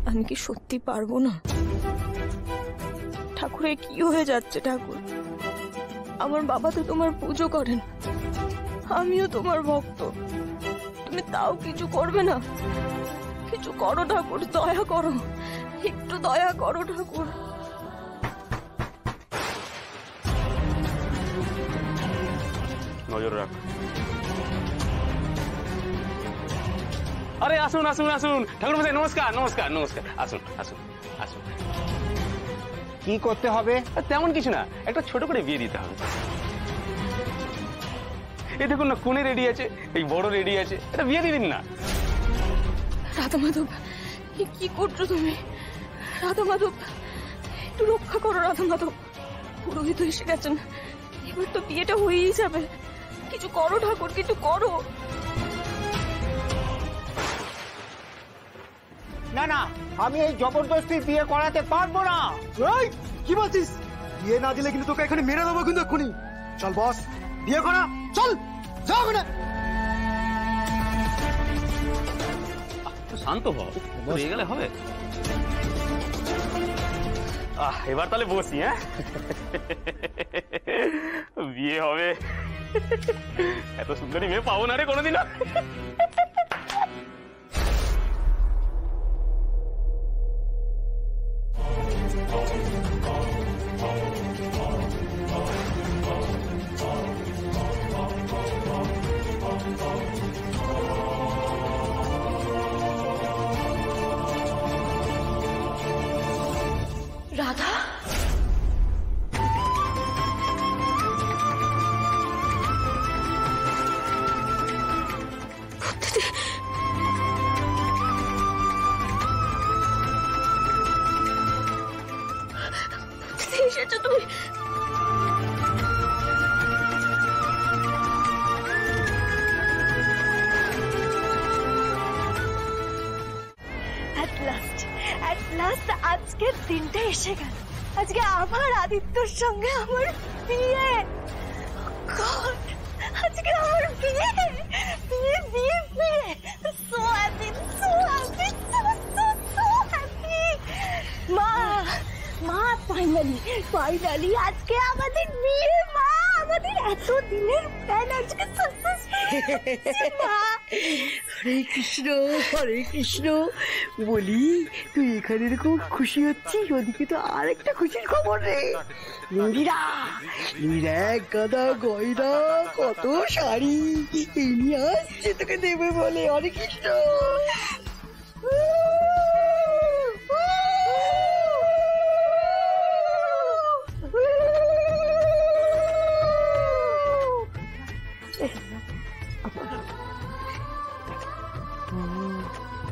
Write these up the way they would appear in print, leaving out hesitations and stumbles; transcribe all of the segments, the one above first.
আমি কি সত্যি পারবো না? ঠাকুরের কি হয়ে যাচ্ছে? ঠাকুর, আমার বাবা তো তোমার পুজো করেন, আমিও তোমার ভক্ত, তুমি তাও কিছু করবে না? কিছু করো ঠাকুর, দয়া করো, একটু দয়া করো ঠাকুর। নজর রাখ। আরে আসুন আসুন আসুন ঠাকুর মশাই, নমস্কার নমস্কার নমস্কার, আসুন আসুন আসুন। কি করতে হবে? তেমন কিছু না, একটা ছোট করে বিয়ে দিতে হবে। এই দেখুন না, কোণে রেডি আছে, এই বড় রেডি আছে, এটা বিয়ে দিয়ে দিন না। রাধা মাধব, কি করছো তুমি? রাধা মাধব, একটু রক্ষা করো রাধা মাধব। পুরোহিত এসে গেছেন, এবার তো বিয়েটা হয়েই যাবে। কিছু করো ঠাকুর, কিছু করো। না না, আমি এই জবরদস্তি বিয়ে করাতে পারবো না। কি বলছিস? বিয়ে না দিলে কিন্তু তোকে এখানে মেরে দেবো কিন্তু এক্ষুনি। চল বস, বিয়ে করা, চল যাও না। শান্ত হও, হয়ে গেলে হবে। এবার তাহলে বসি। হ্যাঁ, বিয়ে হবে। এত সুন্দরী মেয়ে পাবো না রে কোনোদিনও। রাধা, এসেছো তুমি? আজকের দিনটা এসে গেল। আজকে আবার আদিত্যর সঙ্গে আমার বিয়ে। আজকে আমার বিয়ে বিয়ে বিয়ে বিয়ে। So happy, so happy, so happy. মা মা, ফাইনালি আজকে আমাদের বিয়ে। মা, আমাদের এত দিনের প্ল্যান আজকে সাকসেস। হরে কৃষ্ণ, হরে কৃষ্ণ। বলি, তুই এখানে এরকম খুশি হচ্ছিস, ওদিকে তো আরেকটা খুশির খবর রে। ইন্দিরা এক গাদা গয়না, কত শাড়ি এই নিয়ে আসছে তোকে দেবে বলে। হরে কৃষ্ণ।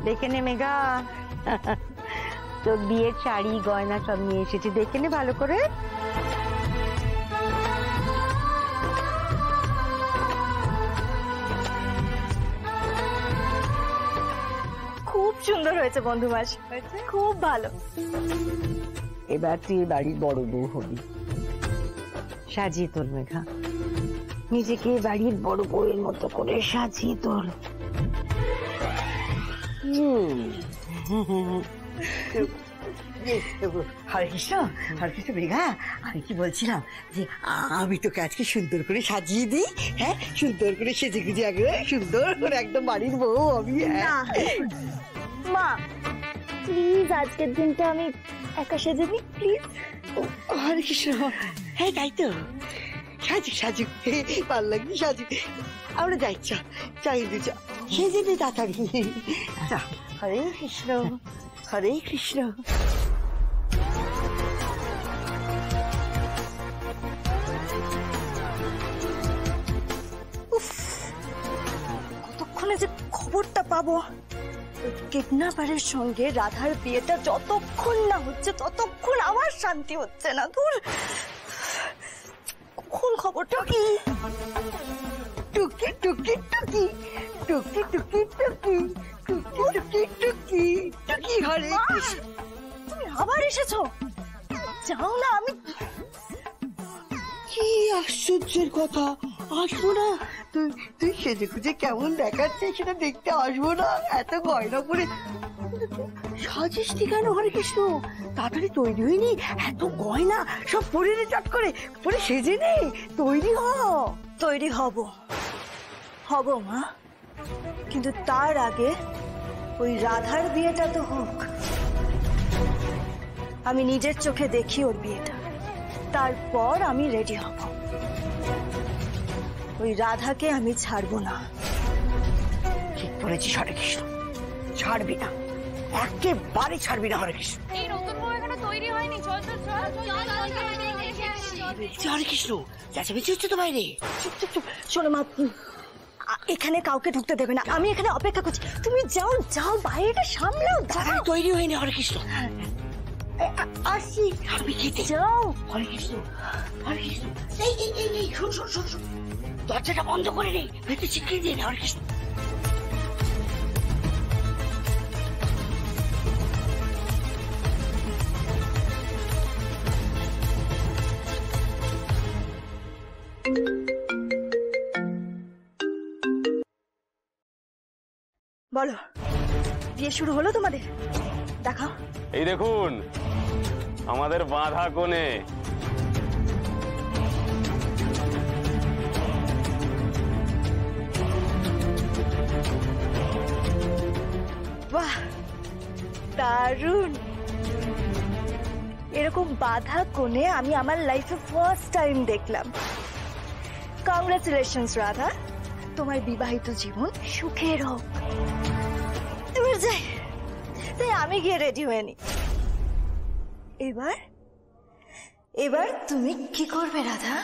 দেখে নে মেঘা, তোর বিয়ের শাড়ি গয়না সব নিয়ে এসেছি, দেখে নে ভালো করে। খুব সুন্দর হয়েছে বন্ধু মাস, খুব ভালো। এবার তুই বাড়ির বড় বউ হবি। সাজিয়ে তোল মেঘা, নিজেকে বাড়ির বড় বউয়ের মতো করে সাজিয়ে তোল। হরে কৃষ্ণ, হরে কৃষ্ণ। মেঘা, আমি কি বলছিলাম যে আমি তোকে আজকে সুন্দর করে সাজিয়ে দিই। হ্যাঁ, সুন্দর করে সেজে গুজে আগে সুন্দর করে একদম বাড়ির বউ আমি। মা প্লিজ আজকের দিনটা আমি একা সেজে দিই প্লিজ। হরে কৃষ্ণ। হ্যাঁ তাই তো, সাজুক সাজুক, ভালো লাগবে সাজুক। আমরা যাই, চাই সেজে নে তাড়াতাড়ি। হরে কৃষ্ণ, হরে কৃষ্ণ। কতক্ষণে যে খবরটা পাবো। কিডন্যাপারের সঙ্গে রাধার বিয়েটা যতক্ষণ না হচ্ছে ততক্ষণ আমার শান্তি হচ্ছে না। দূর, কখন খবরটা কি? টুকি টুকি টুকি টুকি টুকি টুকি টুকি টুকি টুকি। হরে কৃষ্ণ। তুমি আবার এসেছো? যাও না। আমি কি আশ্চর্যের কথা, আসবো না? তুই সেজে খুঁজে কেমন দেখাচ্ছে সেটা দেখতে আসবো না? এত গয়না পরে সাজিস নি কেন হরে কৃষ্ণ? তাড়াতাড়ি তৈরি হয়নি, এত গয়না সব পরে নে, চট করে পরে সেজে নে, তৈরি হ। তৈরি হব মা, কিন্তু তার আগে ওই রাধার বিয়েটা তো হোক। আমি নিজের চোখে দেখি ওর বিয়েটা, তারপর আমি রেডি হব। ওই রাধাকে আমি ছাড়বো না। ঠিক বলেছিস হরে কৃষ্ণ, ছাড়বি না, একেবারে ছাড়বি না হরে কৃষ্ণ। এই নতুন বউ এখানে তৈরি হয়নি, চল চল চল হরে কৃষ্ণ, চেঁচামেচি হচ্ছে তো বাইরে। চুপ চুপ চুপ, শোনো মা, এখানে কাউকে ঢুকতে দেবে না, আমি এখানে অপেক্ষা করছি। তুমি যাও যাও, বাইরেটা সামলাও। তাড়াতাড়ি তৈরি হয়নি হরে কৃষ্ণ। আসি, আমি খেতে যাও। হরে কৃষ্ণ, হরে কৃষ্ণ। এই শোন শোন শোন শোন, দরজাটা বন্ধ করে নে, ভেতরে শিখিয়ে দিয়ে নে হরে কৃষ্ণ। বলো, বিয়ে শুরু হলো তোমাদের? দেখাও। এই দেখুন আমাদের বাঁধা কোণে। বাহ, দারুণ। এরকম বাঁধা কোণে আমি আমার লাইফে ফার্স্ট টাইম দেখলাম। কংগ্রেচুলেশনস রাধা, তোমার বিবাহিত জীবন সুখের হোক। এবার যাই, তাই আমি গিয়ে রেডি হয়ে নি। এবার তুমি কি করবে রাধা?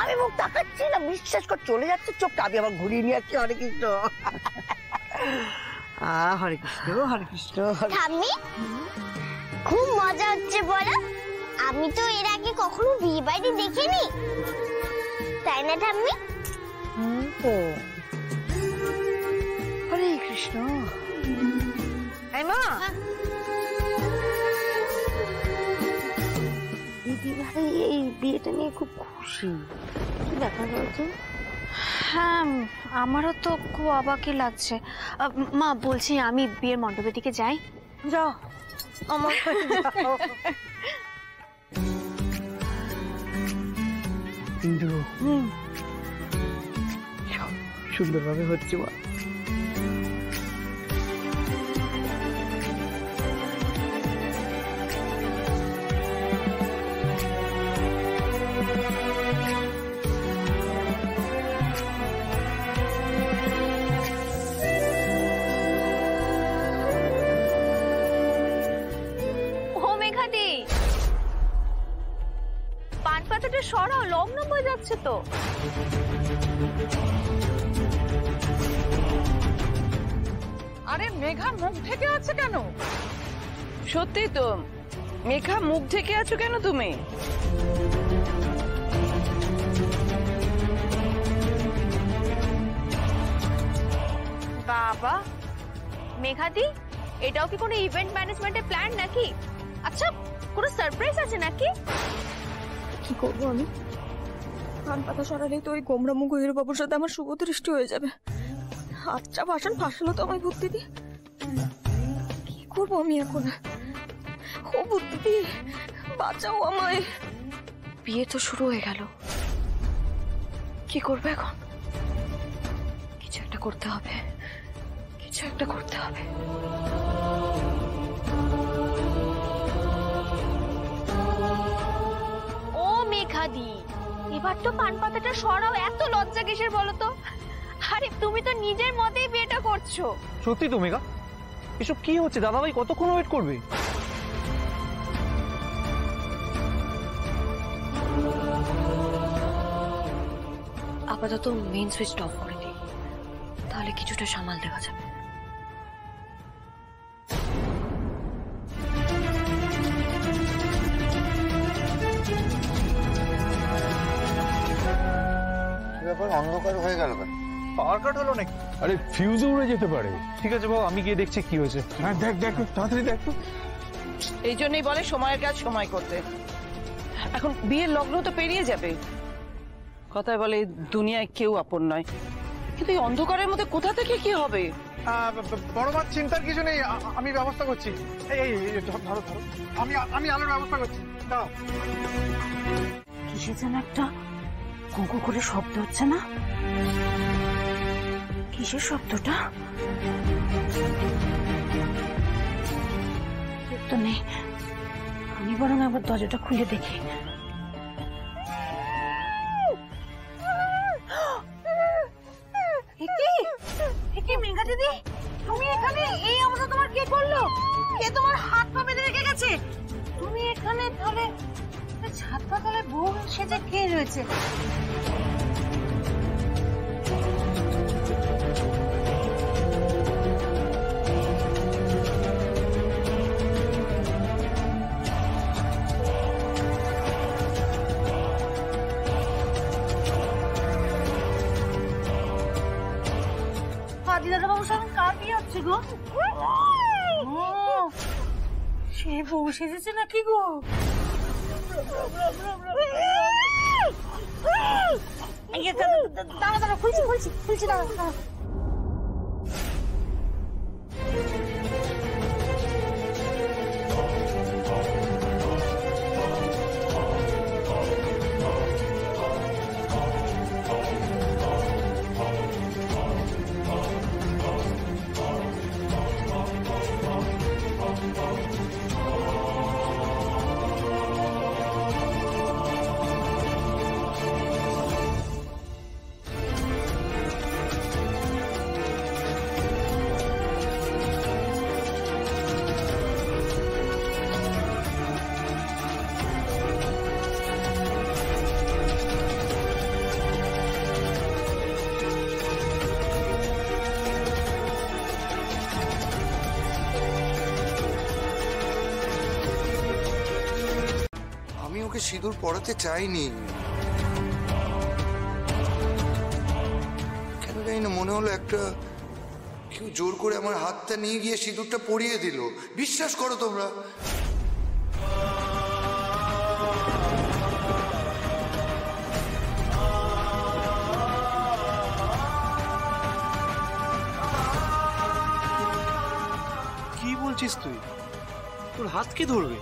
আমি মুখ তাকাচ্ছি না, বিশ্বাস কর, চলে যাচ্ছে চোখটা, আমি আবার ঘুরিয়ে নিয়ে আসছি। হরে কৃষ্ণ, হরে কৃষ্ণ, হরে কৃষ্ণ। ঠাম্মি, খুব মজা হচ্ছে বলো? আমি তো এর আগে কখনো বিয়ে বাড়ি দেখিনি, তাই না ঠাম্মি? হরে কৃষ্ণ। এই মা, দিদিভাই এই বিয়েটা নিয়ে খুব খুশি, কি দেখা যাচ্ছে? হ্যাঁ, আমারও তো খুব অবাকই লাগছে। মা, বলছি আমি বিয়ের মণ্ডপের দিকে যাই। যাও, আমার ইন্দু সুন্দরভাবে হচ্ছে মা। পান পাতাটা সরাও, লগ্ন হয়ে যাচ্ছে তো। আরে মেঘা মুখ ঢেকে আছে কেন? সত্যি তো, মেঘা মুখ ঢেকে আছো কেন তুমি? বাবা, মেঘাদি, এটাও কি কোনো ইভেন্ট ম্যানেজমেন্টের প্ল্যান নাকি? আচ্ছা, কোনো সারপ্রাইজ আছে নাকি? কি করবো আমি? কান পাতা সরালেই তো ওই গোমরা মুখ হিরো বাবুর সাথে আমার শুভ দৃষ্টি হয়ে যাবে। আচ্ছা ভাষণ ফাঁসালো তো আমায় বুদ্ধিদি, কি করবো আমি এখন? ও বুদ্ধিদি বাঁচাও আমায়। বিয়ে তো শুরু হয়ে গেল, কি করবে এখন? কিছু একটা করতে হবে, কিছু একটা করতে হবে। ও মেঘাদি, এবার তো পান পাতাটা সরাও, এত লজ্জা কিসের বলো তো? আরে তুমি তো নিজের মতেই বিয়েটা করছো। সত্যি তো মেঘা, এসব কি হচ্ছে? দাদাভাই কতক্ষণ ওয়েট করবে? আপাতত মেইন সুইচটা অফ করে দিই, তাহলে কিছুটা সামাল দেওয়া যাবে। ব্যাপার, অন্ধকার হয়ে গেল কেন? পাওয়ার কাট হলো নাকি? আরে ফিউজও উড়ে যেতে পারে। ঠিক আছে বাবু, আমি গিয়ে দেখছি কি হয়েছে। হ্যাঁ দেখ দেখ, তাড়াতাড়ি দেখ তো। এই জন্যই বলে সময়ের কাজ সময় করতে। এখন বিয়ের লগ্ন তো পেরিয়ে যাবে, কথায় বলে দুনিয়ায় কেউ আপন নয়, কিন্তু এই অন্ধকারের মধ্যে কোথা থেকে কি হবে? বড় মা, চিন্তার কিছু নেই, আমি ব্যবস্থা করছি। এই ধরো ধরো, আমি আলোর ব্যবস্থা করছি। দাও। কিসে যেন একটা কুকু করে শব্দ হচ্ছে না? কিসের শব্দটা? তো নেই, আমি বরং আবার দরজাটা খুলে দেখি। মেঘা দিদি, তুমি এখানে? এই অবস্থা তোমার কে করলো? কে তোমার হাত পা বেঁধে রেখে গেছে? তুমি এখানে তাহলে ছাদ পাতালে বউ সেজে কে রয়েছে? দাদাবাবুর সঙ্গে কার বিয়ে হচ্ছে গো? সে বউ সেজেছে নাকি গো? দাঁড়া দাঁড়া, খুলছি খুলছি খুলছি, দাঁড়া দাঁড়া। ওকে সিঁদুর পরাতে চাইনি, কেন জানি না মনে হলো একটা কেউ জোর করে আমার হাতটা নিয়ে গিয়ে সিঁদুরটা পরিয়ে দিল। বিশ্বাস করো তোমরা, কি বলছিস তুই? তোর হাত কে ধরবে?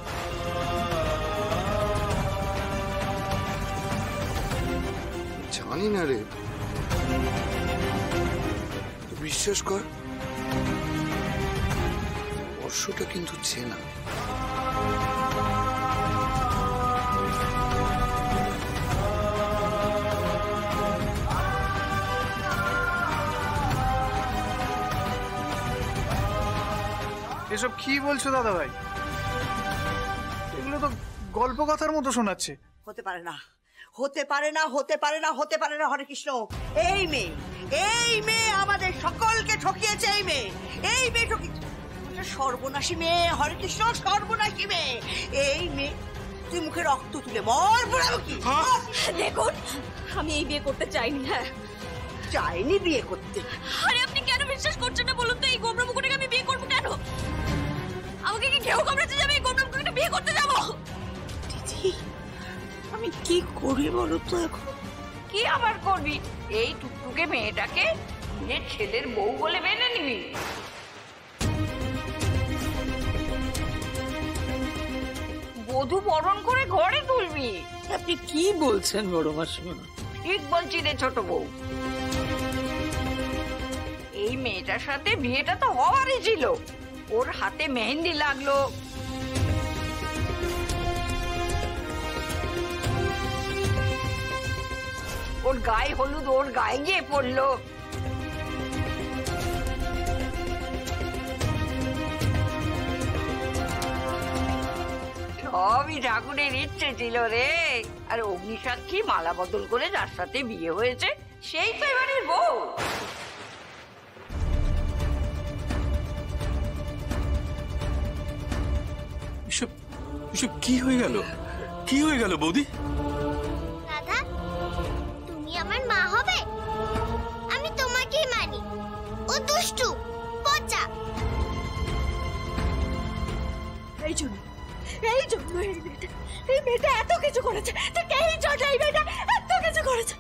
জানি না রে, বিশ্বাস কর স্পর্শটা কিন্তু চেনা। এসব কি বলছো দাদা ভাই? এগুলো তো গল্প কথার মতো শোনাচ্ছে। হতে পারে না, হতে পারে না, হতে পারে না, হতে পারে না। হরে কৃষ্ণ, এই মেয়ে আমাদের সকলকে ঠকিয়েছে। এই মেয়ে ঠকিয়েছে, সর্বনাশী মেয়ে। হরে কৃষ্ণ, সর্বনাশী মেয়ে। এই মেয়ে, তুই মুখে রক্ত তুলে মর বলাবো কি? দেখুন, আমি এই বিয়ে করতে চাইনি। হ্যাঁ, চাইনি বিয়ে করতে? আরে আপনি কেন বিশ্বাস করছেন না বলুন তো? এই গোমরা মুকুটকে আমি বিয়ে করবো কেন? আমাকে কি কেউ কামড়াতে যাবে? এই গোমরা মুকুটকে বিয়ে করতে যাবো? দিদি, আমি কি করি বলো তো এখন? কি আবার করবি? এই টুকটুকে মেয়েটাকে নিজের ছেলের বউ বলে মেনে নিবি? বধূ বরণ করে ঘরে তুলবি? আপনি কি বলছেন বড় মাসিমা? ঠিক বলছি রে ছোট বউ। এই মেয়েটার সাথে বিয়েটা তো হওয়ারই ছিল। ওর হাতে মেহেন্দি লাগলো, ওর গায়ে হলুদ ওর গায়ে গিয়ে পড়লো। সবই ঠাকুরের ইচ্ছে ছিল রে। আর অগ্নিসাক্ষী মালা বদল করে যার সাথে বিয়ে হয়েছে সেই তো এবারের বউ। এসব কি হয়ে গেল? কি হয়ে গেল বৌদি? দাদা, তুমি আমার মা হবে? আমি তোমাকেই মানি। ও দুষ্টু, পচা। এই জন্য এই মেয়েটা এত কিছু করেছে। এই জন্য এই মেয়েটা এত কিছু করেছে।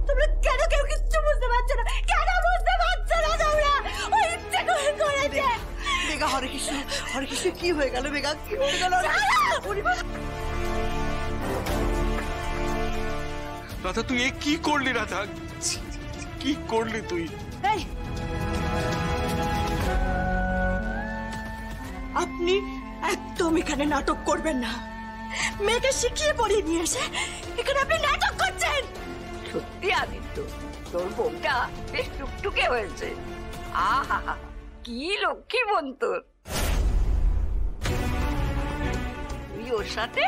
তোমরা কেন কেউ কিচ্ছু বুঝতে পারছো না? কেন বুঝতে পারছো না তোমরা? ও ইচ্ছে করে করেছে। মেঘা, হরে কৃষ্ণ, কি হয়ে গেল মেঘা? কি হয়ে গেল? রাধা, তুই এ কি করলি? রাধা, কি করলি তুই? আপনি একদম এখানে নাটক করবেন না। মেয়েকে শিখিয়ে পড়িয়ে নিয়ে এসে এখানে আপনি নাটক করছেন। সত্যি আদিত্য, তোর বউটা বেশ টুকটুকে হয়েছে। আহা, কি লক্ষ্মী বোন তোর। তুই ওর সাথে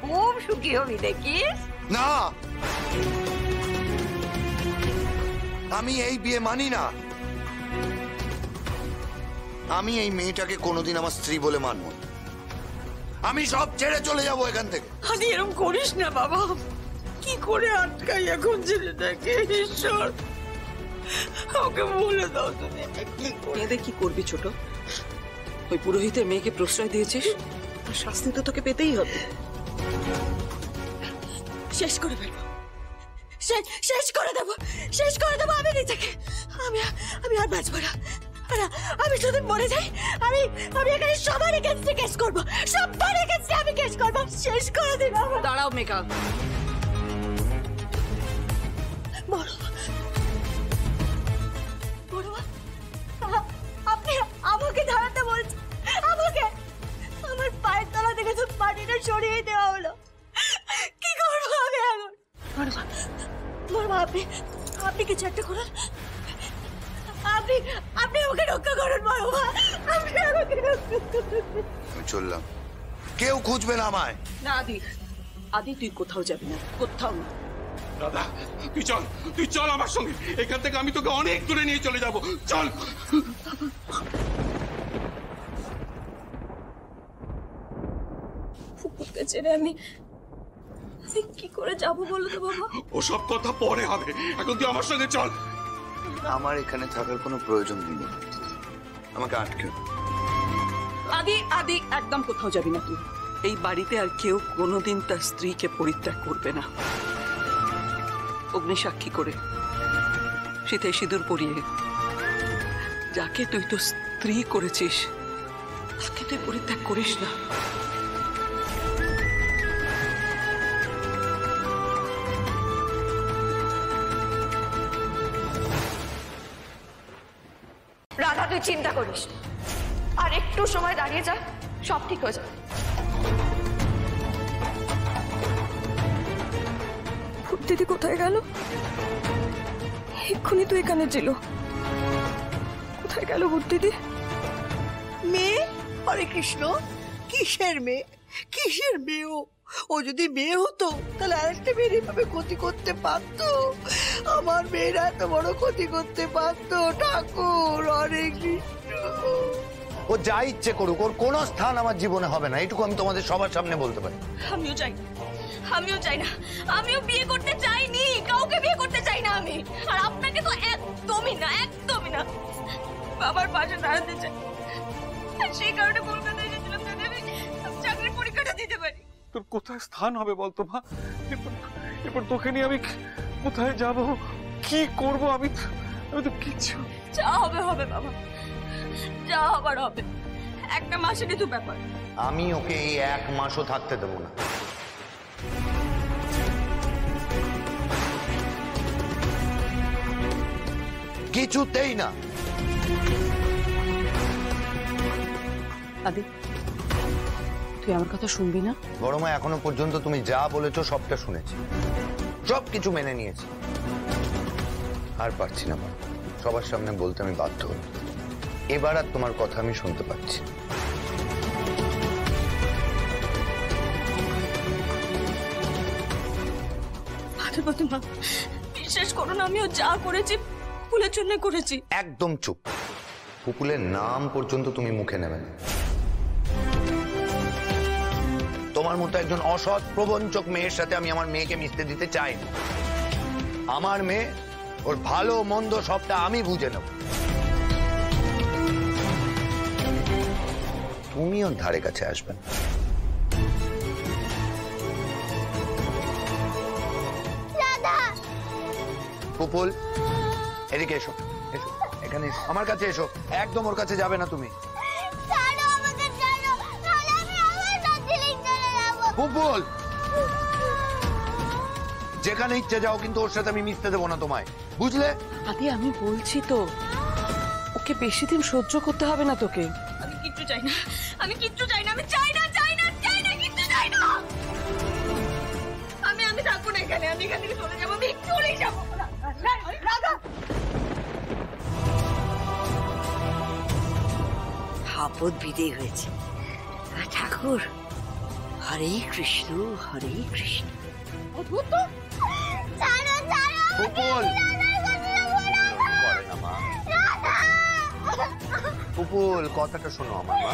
খুব সুখী হবি দেখিস। না, আমি এই বিয়ে মানি না। আমি এই মেয়েটাকে কোনোদিন আমার স্ত্রী বলে মানব না। আমি সব ছেড়ে চলে যাবো এখান থেকে। আরে এরকম করিস না বাবা। কি করে আটকাই এখন ছেলেটাকে? ঈশ্বর, ওকে বলে দাও তুমি। মেয়েদের কি করবি ছোট? ওই পুরোহিতের মেয়েকে প্রশ্রয় দিয়েছিস, শাস্তি তো তোকে পেতেই হবে। শেষ করে ফেলবো, শেষ করে দেবো আমি নিজেকে। আমি আর বাঁচবো না। আমি যদি মরে যাই, আমি এখানে সবার এগেন্স্টে কেস করবো। সবার এগেন্স্টে আমি কেস করবো। শেষ করে দিন। দাঁড়াও মেঘা। আপনি আমাকে দাঁড়াতে বলছেন? আমাকে আমার পায়ের তলা থেকে তো পানিটা সরিয়ে দেওয়া হলো। কি করবো আমি এখন? মরমা, আপনি কিছু একটা করুন। আপনি আমাকে রক্ষা করুন মরমা। আপনি আমাকে রক্ষা করুন। আমি চললাম, কেউ খুঁজবে না আমায়। না আদি, তুই কোথাও যাবি না, কোথাও না। দাদা, তুই চল আমার সঙ্গে। এখান থেকে আমি তোকে অনেক দূরে নিয়ে চলে যাব। চল। ফুকুকে ছেড়ে আমি কি করে যাব বলো তো বাবা? ওসব কথা পরে হবে, এখন তুই আমার সঙ্গে চল। আমার এখানে থাকার কোনো প্রয়োজন নেই, আমাকে আটকে। আদি, একদম কোথাও যাবি না তুই। এই বাড়িতে আর কেউ কোনোদিন তার স্ত্রীকে পরিত্যাগ করবে না। অগ্নিসাক্ষী করে, শীতে সিঁদুর পরিয়ে, যাকে তুই তো স্ত্রী করেছিস তাকে তুই পরিত্যাগ করিস না। রাধা, তুই চিন্তা করিস, আর একটু সময় দাঁড়িয়ে যা, সব ঠিক হয়ে যাবে। দিদি কোথায় গেল? এক্ষুনি তো এখানে ছিল। কোথায় গেল দিদি? মেয়ে? হরে কৃষ্ণ, কিসের মেয়ে? কিসের মেয়ে? ও যদি মেয়ে হতো তাহলে আরেকটা মেয়ের এভাবে ক্ষতি করতে পারতো? আমার মেয়েরা এত বড় ক্ষতি করতে পারতো? ঠাকুর, হরে কৃষ্ণ। ও যা ইচ্ছে করুক, ওর কোনো স্থান আমার জীবনে হবে না, এটুকু আমি তোমাদের সবার সামনে বলতে পারি। আমিও চাই না। আমিও বিয়ে করতে চাইনি, কাউকে বিয়ে করতে চাই না আমি। আর আপনাকে তো একদমই না। বাবার পাশে দাঁড়াতে চাই, সেই কারণে কলকাতায় এসেছিলাম যাতে আমি চাকরির পরীক্ষাটা দিতে পারি। তোর কোথায় স্থান হবে বলতো মা? এরপর তোকে নিয়ে আমি কোথায় যাব, কি করব? আমি তো কিচ্ছু। যা হবে হবে বাবা, যা হবার হবে। একটা মাসেরই তো ব্যাপার। আমি ওকে এই 1 মাসও থাকতে দেবো না। কিছুতেই না। আদি, তুই আমার কথা শুনবি না? বড় মা, এখনো পর্যন্ত তুমি যা বলেছো সবটা শুনেছি, সবকিছু মেনে নিয়েছি। আর পারছি না মা, সবার সামনে বলতে আমি বাধ্য হই। এবার আর তোমার কথা আমি শুনতে পাচ্ছি। বিশ্বাস করো না, আমিও যা করেছি পুলের জন্য করেছি। একদম চুপ। পুপুলের নাম পর্যন্ত তুমি মুখে নেবে না। তোমার মতো একজন অসৎ প্রবঞ্চক মেয়ের সাথে আমি আমার মেয়েকে মিশতে দিতে চাই না। আমার মেয়ে, ওর ভালো মন্দ সবটা আমি বুঝে নেব। তুমি ওর ধারে কাছে আসবে না। পুপুল, এদিকে এসো, এসো এখানে এসো, আমার কাছে এসো। একদম ওর কাছে যাবে না তুমি। পুপুল, যেখানে ইচ্ছে যাও, কিন্তু ওর সাথে আমি মিশতে দেবো না তোমায়, বুঝলে? আদি, আমি বলছি তো, ওকে বেশি দিন সহ্য করতে হবে না তোকে। আমি কিচ্ছু চাই না, আমি কিচ্ছু চাই না, আমি চাই না, চাই না, চাই না, কিচ্ছু চাই না। আমি থাকবো না এখানে, আমি এখান থেকে চলে যাবো, আমি চলে যাবো। আপদ বিদেয় হয়েছে। ঠাকুর, হরে কৃষ্ণ হরে কৃষ্ণ। পুপুল, করে না মা। পুপুল, কথাটা শোনো আমার মা।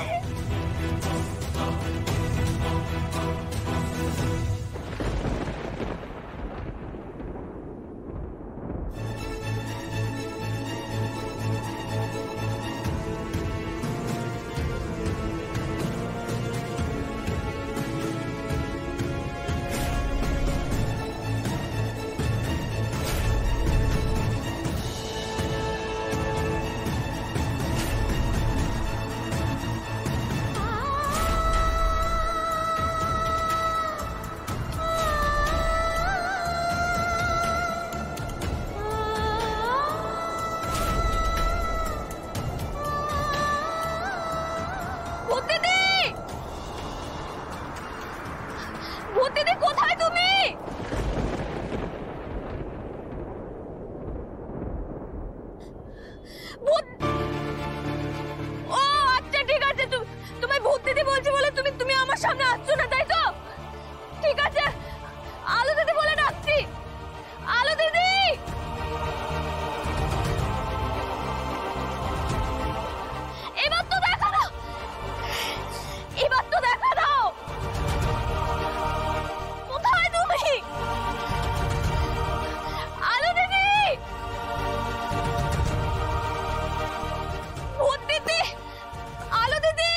কোথায় তুমি? ও আচ্ছা, ঠিক আছে, তোমায় ভূত দিদি বলছি বলে তুমি আমার সামনে আসছো না, তাই তো? ঠিক আছে, আলো দিদি বলে ডাকছি। আলো দিদি, এবার তো দেখা দাও, এবার তো দেখা দাও। কোথায় তুমি? আলো দিদি, ভূত দিদি, আলো দিদি।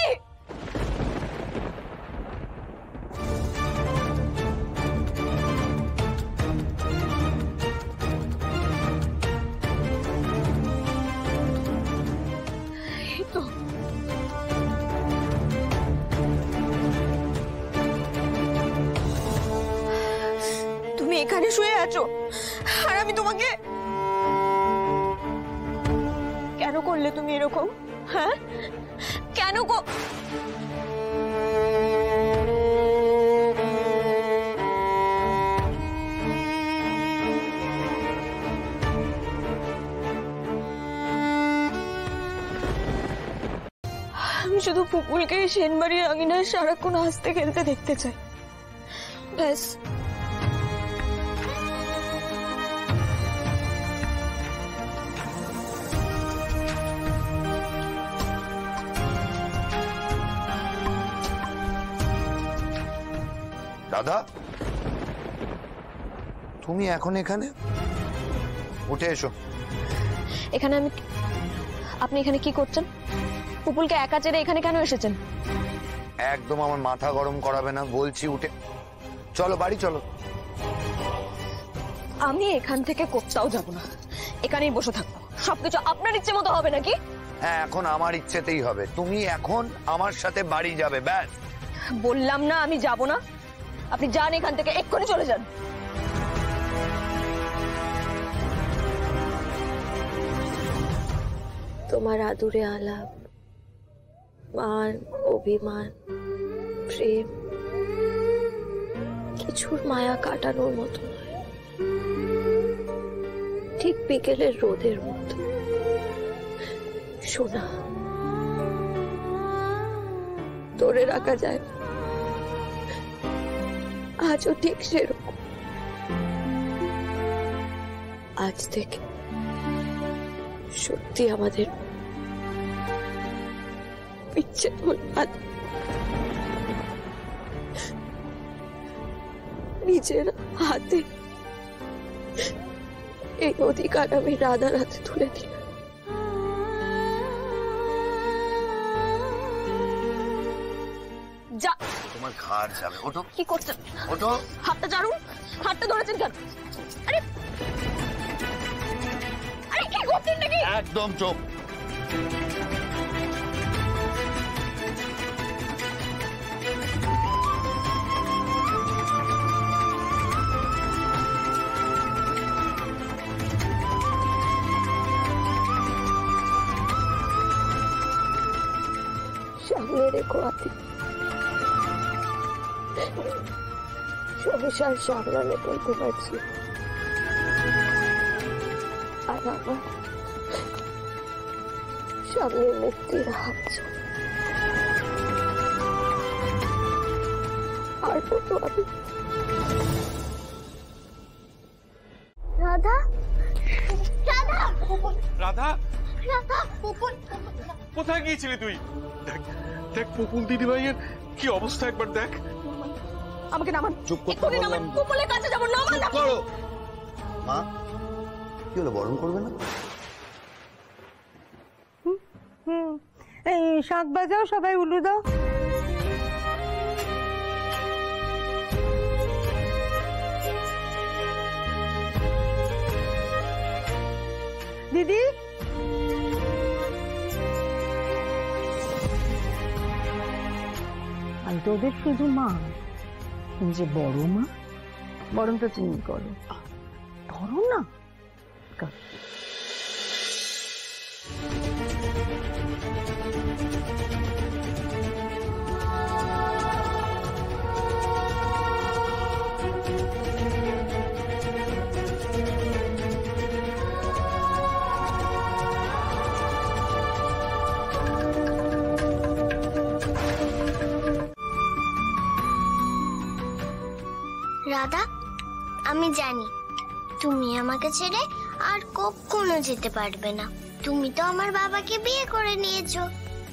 এই তো, তুমি এখানে শুয়ে আছো, আর আমি তোমাকে কেন করলে তুমি এরকম? হ্যাঁ, কেন আমি শুধু পুপুলকে সেনবাড়ির আঙিনায় সারাক্ষণ হাসতে খেলতে দেখতে চাই, ব্যাস। দাদা, তুমি এখন এখানে? উঠে এসো। এখানে আপনি এখানে কি করছেন? পুপুলকে একা ছেড়ে এখানে কেন এসেছেন? একদম আমার মাথা গরম করাবে না বলছি। উঠে চলো, বাড়ি চলো। আমি এখান থেকে কোথাও যাব না, এখানেই বসে থাকবো। সবকিছু আপনার ইচ্ছে মতো হবে নাকি? হ্যাঁ, এখন আমার ইচ্ছেতেই হবে। তুমি এখন আমার সাথে বাড়ি যাবে, ব্যাস। বললাম না আমি যাব না। আপনি যান এখান থেকে, এক্ষুনি চলে যান। তোমার আদুরে আলাপ, মান, অভিমান, প্রেম কিছুর মায়া কাটানোর মতো নয়, ঠিক বিকেলের রোদের মতো। সোনা ধরে রাখা যায় না, আজও ঠিক সেরকম। আজ থেকে সত্যি আমাদের বিচ্ছেদ হলো। নিজের হাতে এই অধিকার আমি রাধার হাতে তুলে দিলাম। যা, তোমার ঘাড় যাবে। ওঠো। কি করছেন? ওঠো। হাতটা ছাড়ুন। হাতটা ধরেছেন কেন? আরে আরে কি করছেন নাকি? একদম চুপ। সামনে রেখো আতি, সংসার সামলানো বলতে পারছি। আর আমার সামনে মুক্তির হাত। আর কত আমি রাধা, রাধা, রাধা, রাধা, পুপুল, কোথায় গিয়েছিলি তুই? দেখ দেখ পুপুল দিদিভাইয়ের কি অবস্থা, একবার দেখ। আমাকে নামান। চুপ করতে এক্ষুনি নামান। বললাম। পুপুলের কাছে যাবো। নামান। চুপ করো। মা, কি হলো, বরণ করবে না? এই শাঁখ বাজাও, সবাই উলু দাও। দিদি, আমি তো ওদের শুধু মা, তুমি যে বড় মা, বরণটা তুমি করো। ধরো না। রাধা, আমি জানি তুমি আমাকে ছেড়ে আর কখনো যেতে পারবে না। তুমি তো আমার বাবাকে বিয়ে করে নিয়েছো,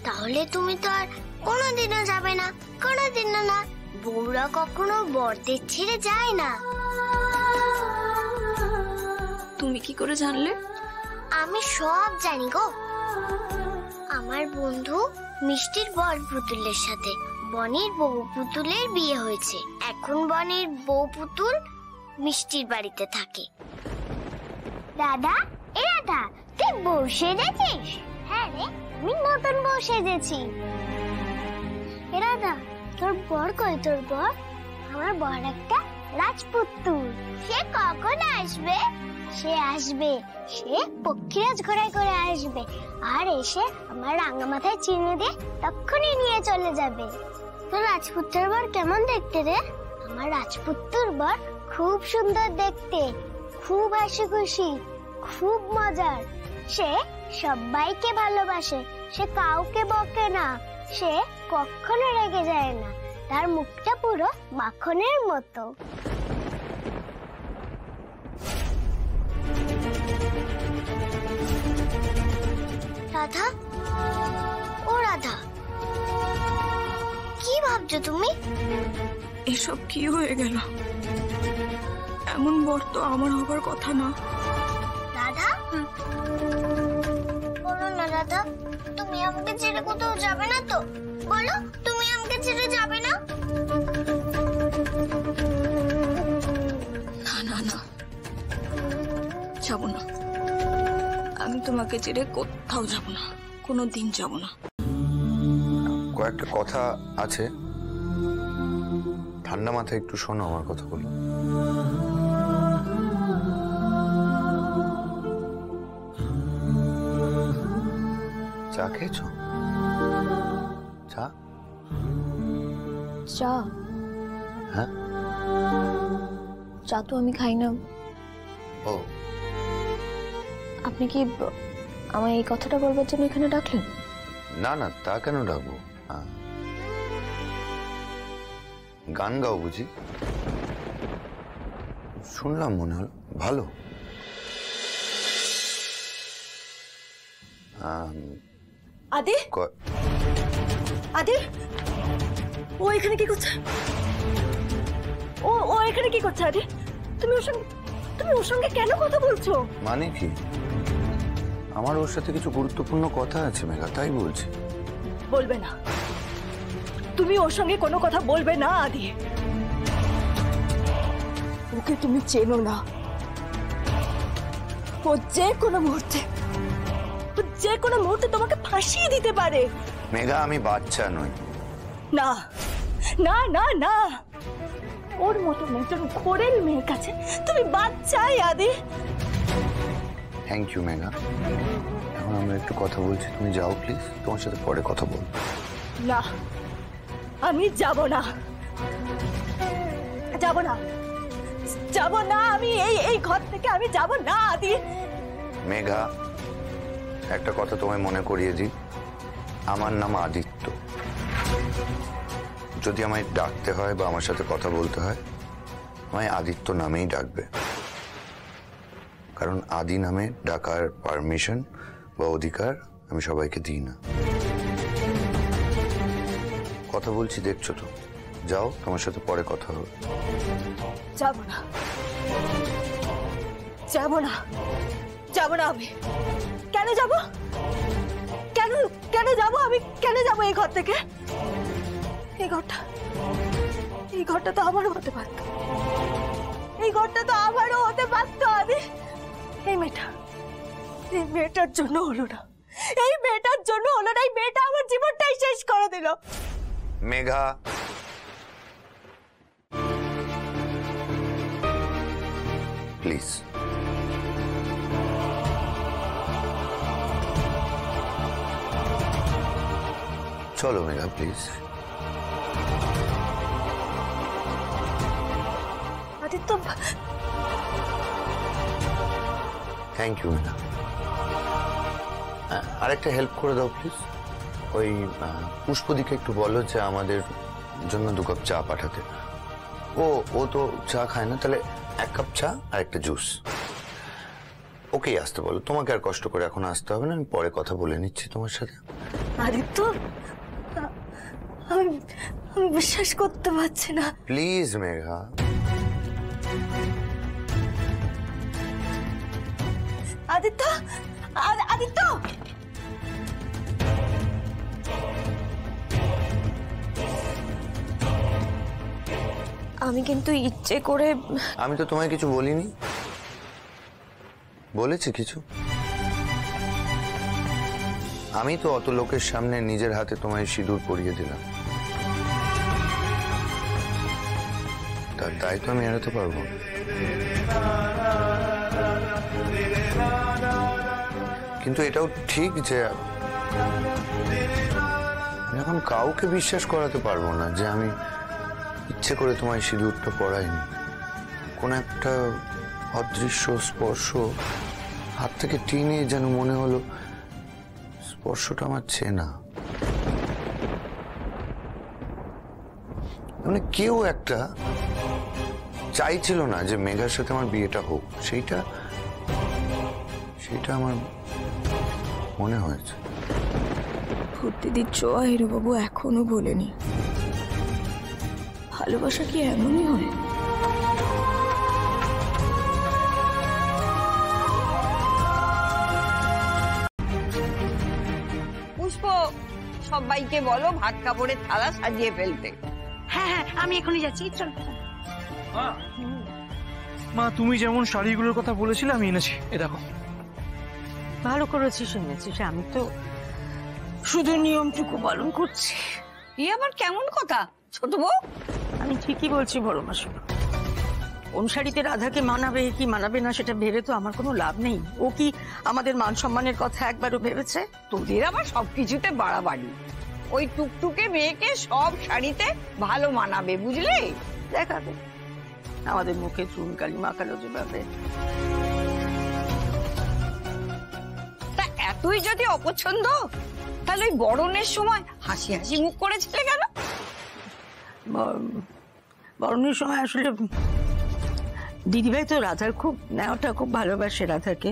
তাহলে তুমি তো আর কোনোদিনও যাবে না। কোনোদিনও না। বউরা কখনো বরদের ছেড়ে যায় না। তুমি কি করে জানলে? আমি সব জানি গো। আমার বন্ধু মিষ্টির বর পুতুলের সাথে বনির বউ পুতুলের বিয়ে হয়েছে। এখন বনির বউ পুতুল মিষ্টির বাড়িতে থাকে। দাদা, এ দাদা, তুই বউ সেজেছিস? হ্যাঁ রে, আমি নতুন বউ সেজেছি। এ দাদা, তোর বর কই? তোর বর? আমার বর একটা রাজপুত্তুর। সে কখন আসবে? সে আসবে, সে পক্ষীরাজ ঘোড়ায় করে আসবে, আর এসে আমার রাঙা মাথায় চিনে দিয়ে তখনই নিয়ে চলে যাবে। তোর রাজপুত্রের বর কেমন দেখতে রে? আমার রাজপুত্রের বর খুব সুন্দর দেখতে, খুব হাসি খুশি, খুব মজার। সে সবাইকে ভালোবাসে, সে কাউকে বকে না, সে কখনো রেগে যায় না। তার মুখটা পুরো মাখনের মতো। রাধা, ও রাধা, কি ভাবছো তুমি? এসব কি হয়ে গেল? এমন বর তো আমার হবার কথা না। রাধা, বলো না রাধা, তুমি আমাকে ছেড়ে কোথাও যাবে না তো? বলো, তুমি আমাকে ছেড়ে যাবে না? না না না, যাব না। আমি তোমাকে ছেড়ে কোথাও যাব না, কোনো দিন যাব না। কয়েকটা কথা আছে, ঠান্ডা মাথায় একটু শোনো আমার কথাগুলো। চা খেয়েছো? চা? চা? হ্যাঁ, চা তো আমি খাই না। ও আপনি কি আমায় এই কথাটা বলবার জন্য এখানে ডাকলেন? না না, তা কেন ডাকবো? হ্যাঁ, গান গাও বুঝি? শুনলাম, মনে হলো ভালো। আদি, আদি, ও এখানে কি করছে? ও এখানে কি করছে? আদি, তুমি ওর সঙ্গে কেন কথা বলছো? মানে কি? আমার ওর সাথে কিছু গুরুত্বপূর্ণ কথা আছে মেঘা, তাই বলছি। বলবে না, তুমি ওর সঙ্গে কোনো কথা বলবে না আদি। ওকে তুমি চেনো না। ও যে কোনো মুহূর্তে তোমাকে ফাঁসিয়ে দিতে পারে। মেঘা, আমি বাচ্চা নই। না না না না, ওর মতো একজন ঘোরের মেয়ের কাছে তুমি বাচ্চাই আদি। থ্যাংক ইউ মেঘা, এখন আমরা একটু কথা বলছি, তুমি যাও প্লিজ, তোমার সাথে পরে কথা বল। না, আমি যাব না, যাব না, যাব না। আমি এই ঘর থেকে আমি যাব না আদি। মেঘা, একটা কথা তোমায় মনে করিয়ে দিই, আমার নাম আদিত্য। যদি আমায় ডাকতে হয় বা আমার সাথে কথা বলতে হয়, আমায় আদিত্য নামেই ডাকবে, কারণ আদি নামে ডাকার পারমিশন বা অধিকার আমি সবাইকে দিই না। কথা বলছি দেখছো তো, যাও, তোমার সাথে পরে কথা হবে। যাব না, যাব না, যাব না। আমি কেন যাব? কেন যাব? আমি কেন যাব এই ঘর থেকে? এই ঘরটা তো আমারও হতে পারত। এই ঘরটা তো আমারও হতে পারতো আদি। এই মেয়েটার জন্য হলো না। এই মেয়েটার জন্য হলো না। এই মেয়েটা আমার জীবনটাই শেষ করে দিল। মেঘা, প্লিজ। চলো Megha, please. Aditya, thank you Megha. আরেকটা হেল্প করে দাও প্লিজ। ওই পুষ্পদিকে একটু বলো যে আমাদের জন্য 2 কাপ চা পাঠাতে। ও তো চা খায় না, তাহলে 1 কাপ চা আর একটা জুস। ওকেই আসতে বলো, তোমাকে আর কষ্ট করে এখন আসতে হবে না, আমি পরে কথা বলে নিচ্ছি তোমার সাথে। আদিত্য, আমি বিশ্বাস করতে পারছি না। প্লিজ মেঘা। আদিত্য, আদিত্য, আমি কিন্তু ইচ্ছে করে। আমি তো তোমায় কিছু বলিনি। বলেছি কিছু? আমি তো অত লোকের সামনে নিজের হাতে তোমায় সিঁদুর পরিয়ে দিলাম, তার দায় তো আমি এড়াতে পারবো। কিন্তু এটাও ঠিক যে এখন কাউকে বিশ্বাস করাতে পারবো না যে আমি ইচ্ছে করে তোমায় সিঁদুরটা পরাইনি। কোন একটা অদৃশ্য স্পর্শ হাত থেকে টেনে যেন মনে হলো স্পর্শটা আমার চেনা। মানে কেউ একটা চাইছিল না যে মেঘার সাথে আমার বিয়েটা হোক, সেইটা আমার মনে হয়েছে। ফুর্তি দিচ্ছ হিরুবাবু, এখনো বলেনি ভালোবাসা কি এমনই হয়? পুষ্প, সবাইকে বলো ভাত কাপড়ের থালা সাজিয়ে ফেলতে। হ্যাঁ হ্যাঁ, আমি এখনই যাচ্ছি। চল। মা, তুমি যেমন শাড়িগুলোর কথা বলেছিলে আমি এনেছি, এ দেখো। ভালো করেছিস, এনেছিস। আমি তো শুধু নিয়মটুকু পালন করছি। এই আবার কেমন কথা ছোট বউ? আমি ঠিকই বলছি বড় মাসি। কোন শাড়িতে রাধাকে মানাবে কি মানাবে না সেটা ভেবে তো আমার কোনো লাভ নেই। ও কি আমাদের মান সম্মানের কথা একবারও ভেবেছে? তোদের আবার সবকিছুতে বাড়াবাড়ি। ওই টুকটুকে মেয়েকে সব শাড়িতে ভালো মানাবে, বুঝলে? দেখাবে আমাদের মুখে চুনকালি মাখালো যেভাবে। তা এতই যদি অপছন্দ, তাহলে ওই বরণের সময় হাসি হাসি মুখ করেছিলে কেন? বরণের সময় আসলে দিদিভাই তো রাধার খুব নেওয়াটা খুব ভালোবাসে রাধাকে।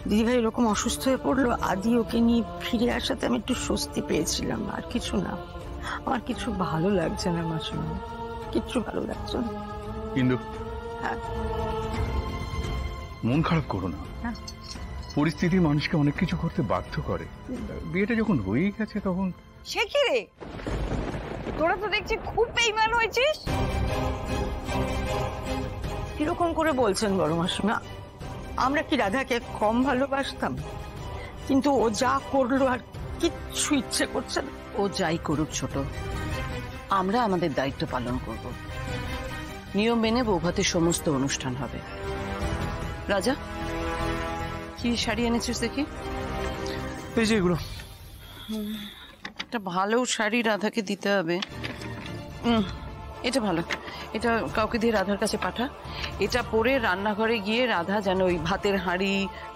দিদিভাই এরকম অসুস্থ হয়ে পড়লো, আদি ওকে নিয়ে ফিরে আসাতে আমি একটু স্বস্তি পেয়েছিলাম, আর কিছু না। আমার কিছু ভালো লাগছে না মাসিমা, কিচ্ছু ভালো লাগছে না। কিন্তু হ্যাঁ, মন খারাপ করো না। পরিস্থিতি মানুষকে অনেক কিছু করতে বাধ্য করে। বিয়েটা যখন হয়েই গেছে তখন। সে কি রে, তোরা তো দেখছি খুব বেইমান হয়েছিস। কিরকম করে বলছেন বড় মাসিমা? আমরা কি রাধাকে কম ভালোবাসতাম? কিন্তু ও যা করলো আর কিচ্ছু ইচ্ছে করছে না। ও যাই করুক ছোট, আমরা আমাদের দায়িত্ব পালন করব। নিয়ম মেনে বৌভাতের সমস্ত অনুষ্ঠান হবে। রাজা, কি শাড়ি এনেছিস দেখি? এই যে এগুলো। একটা ভালো শাড়ি রাধাকে দিতে হবে। এটা ভালো, এটা কাউকে দিয়ে রাধার কাছে পাঠা। এটা পরে রান্নাঘরে গিয়ে রাধা যেন ওই ভাতের হাঁড়ি,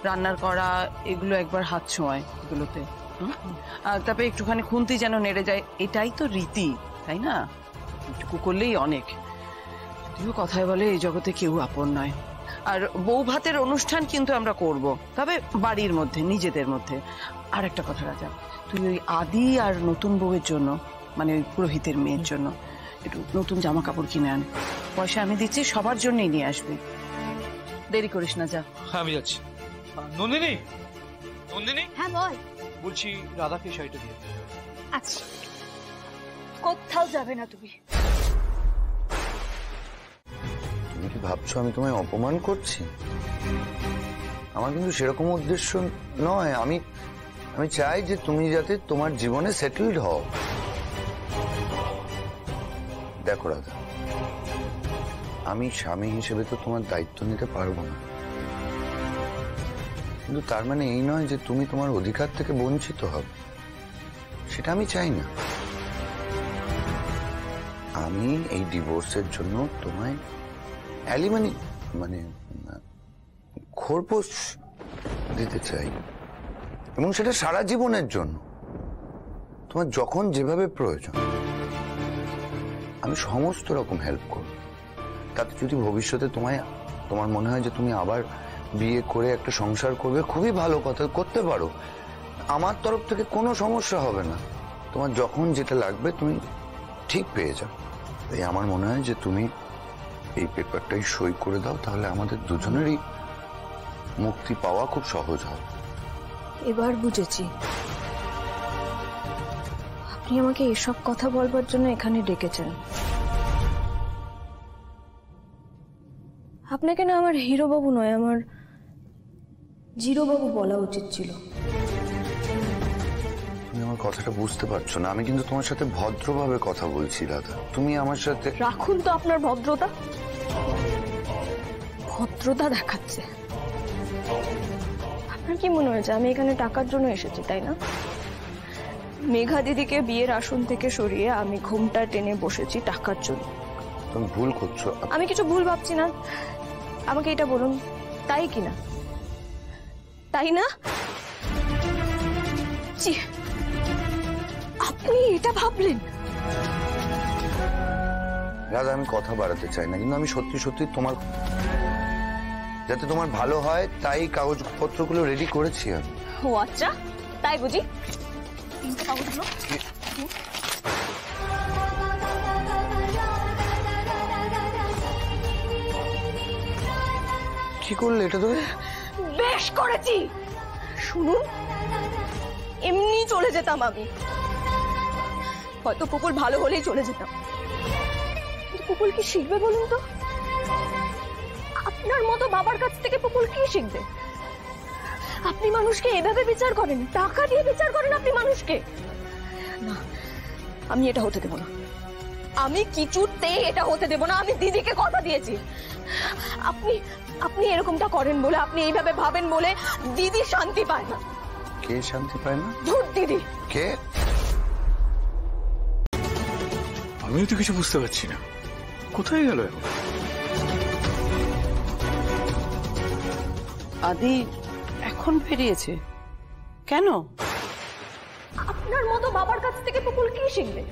রান্নার করা এগুলো একবার হাত ছোঁয়ায় এগুলোতে। আর তারপরে একটুখানি খুন্তি যেন নেড়ে যায়। এটাই তো রীতি, তাই না? এটুকু করলেই অনেক। যদিও কথায় বলে এই জগতে কেউ আপন নয়। আর বউ ভাতের অনুষ্ঠান কিন্তু আমরা করব, তবে বাড়ির মধ্যে, নিজেদের মধ্যে। আর একটা কথা রাজা, তুই ওই আদি আর নতুন বউয়ের জন্য, মানে ওই পুরোহিতের মেয়ের জন্য একটু নতুন জামা কাপড় কিনে আন। পয়সা আমি দিচ্ছি, সবার জন্যই নিয়ে আসবি। দেরি করিস না, যা। হ্যাঁ, আমি যাচ্ছি। নন্দিনী, নন্দিনী। হ্যাঁ বল। বলছি রাধাকে শাড়িটা দিয়ে। আচ্ছা, কোথাও যাবে না তুমি। তুমি কি ভাবছো আমি তোমায় অপমান করছি? আমার কিন্তু সেরকম উদ্দেশ্য নয়। আমি চাই যে তুমি যাতে তোমার জীবনে সেটেলড হও। দেখো রাধা, আমি স্বামী হিসেবে তো তোমার দায়িত্ব নিতে পারবো না, কিন্তু তার মানে এই নয় যে তুমি তোমার অধিকার থেকে বঞ্চিত হবে। সেটা আমি চাই না। আমি এই ডিভোর্সের জন্য তোমায় অ্যালিমনি মানে খোরপোশ দিতে চাই, এবং সেটা সারা জীবনের জন্য। তোমার যখন যেভাবে প্রয়োজন আমি সমস্ত রকম হেল্প করব। তাতে যদি ভবিষ্যতে তোমার মনে হয় যে তুমি আবার বিয়ে করে একটা সংসার করবে, খুবই ভালো কথা, করতে পারো। আমার তরফ থেকে কোনো সমস্যা হবে না। তোমার যখন যেটা লাগবে তুমি ঠিক পেয়ে যাও। তাই আমার মনে হয় যে তুমি এই পেপারটাই সই করে দাও, তাহলে আমাদের দুজনেরই মুক্তি পাওয়া খুব সহজ হবে। এবার বুঝেছি আপনি আমাকে এসব কথা বলবার জন্য এখানে ডেকেছেন। আপনাকে না আমার হিরো বাবু নয়, আমার জিরো বাবু বলা উচিত ছিল। তুমি আমার কথাটা বুঝতে পারছো না। আমি কিন্তু তোমার সাথে ভদ্রভাবে কথা বলছি রাধা। তুমি আমার সাথে রাখুন তো আপনার ভদ্রতা। ভদ্রতা দেখাচ্ছে। আপনার কি মনে হয়েছে আমি এখানে টাকার জন্য এসেছি, তাই না? মেঘা দিদিকে বিয়ের আসন থেকে সরিয়ে আমি ঘুমটা টেনে বসেছি টাকার জন্য। তুমি ভুল করছো। আমি কিছু ভুল ভাবছি না, আমাকে এটা বলুন, তাই কিনা? তাই না? আপনি এটা ভাবলেন? রাধা, আমি কথা বাড়াতে চাই না, কিন্তু আমি সত্যি সত্যি তোমার যাতে তোমার ভালো হয় তাই কাগজপত্রগুলো রেডি করেছি আমি। ও আচ্ছা, তাই বুঝি? কাগজগুলো কি করলে এটা তুমি? বেশ করেছি। শুনুন, এমনি চলে যেতাম আমি, হয়তো পুপুল ভালো হলেই চলে যেতাম, কিন্তু পুপুল কি শিখবে বলুন তো? আপনার মতো বাবার কাছ থেকে পুপুল কি শিখবে? আপনি মানুষকে এভাবে বিচার করেন, টাকা দিয়ে বিচার করেন আপনি মানুষকে। না, আমি এটা হতে দেব না, আমি কিছুতেই এটা হতে দেব না। আমি দিদিকে কথা দিয়েছি। আপনি এরকমটা করেন বলে, আপনি এইভাবে ভাবেন বলে দিদি শান্তি পায় না। কে শান্তি পায় না? ধুর দিদি। কে? আমিও তো কিছু বুঝতে পারছি না, কোথায় গেল এখন? আদি এখন বেরিয়েছে কেন? আপনার মতো বাবার কাছ থেকে পুপুল কি শিখবে?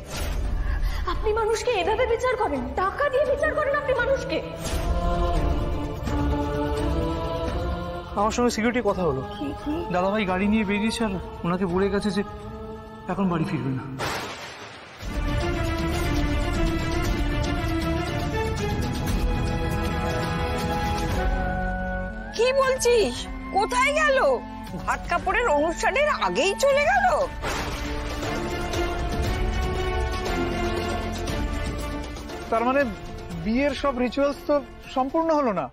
আপনি মানুষকে এভাবে বিচার করেন, টাকা দিয়ে বিচার করেন আপনি মানুষকে। আমার সঙ্গে সিকিউরিটি কথা হলো, দাদাভাই গাড়ি নিয়ে বেরিয়েছে আর ওনাকে বলে গেছে যে এখন বাড়ি ফিরবে না। কি বলছিস? কোথায় গেল? ভাত কাপড়ের অনুষ্ঠানের আগেই চলে গেল? তার মানে বিয়ের সব রিচুয়ালস তো সম্পূর্ণ হলো না?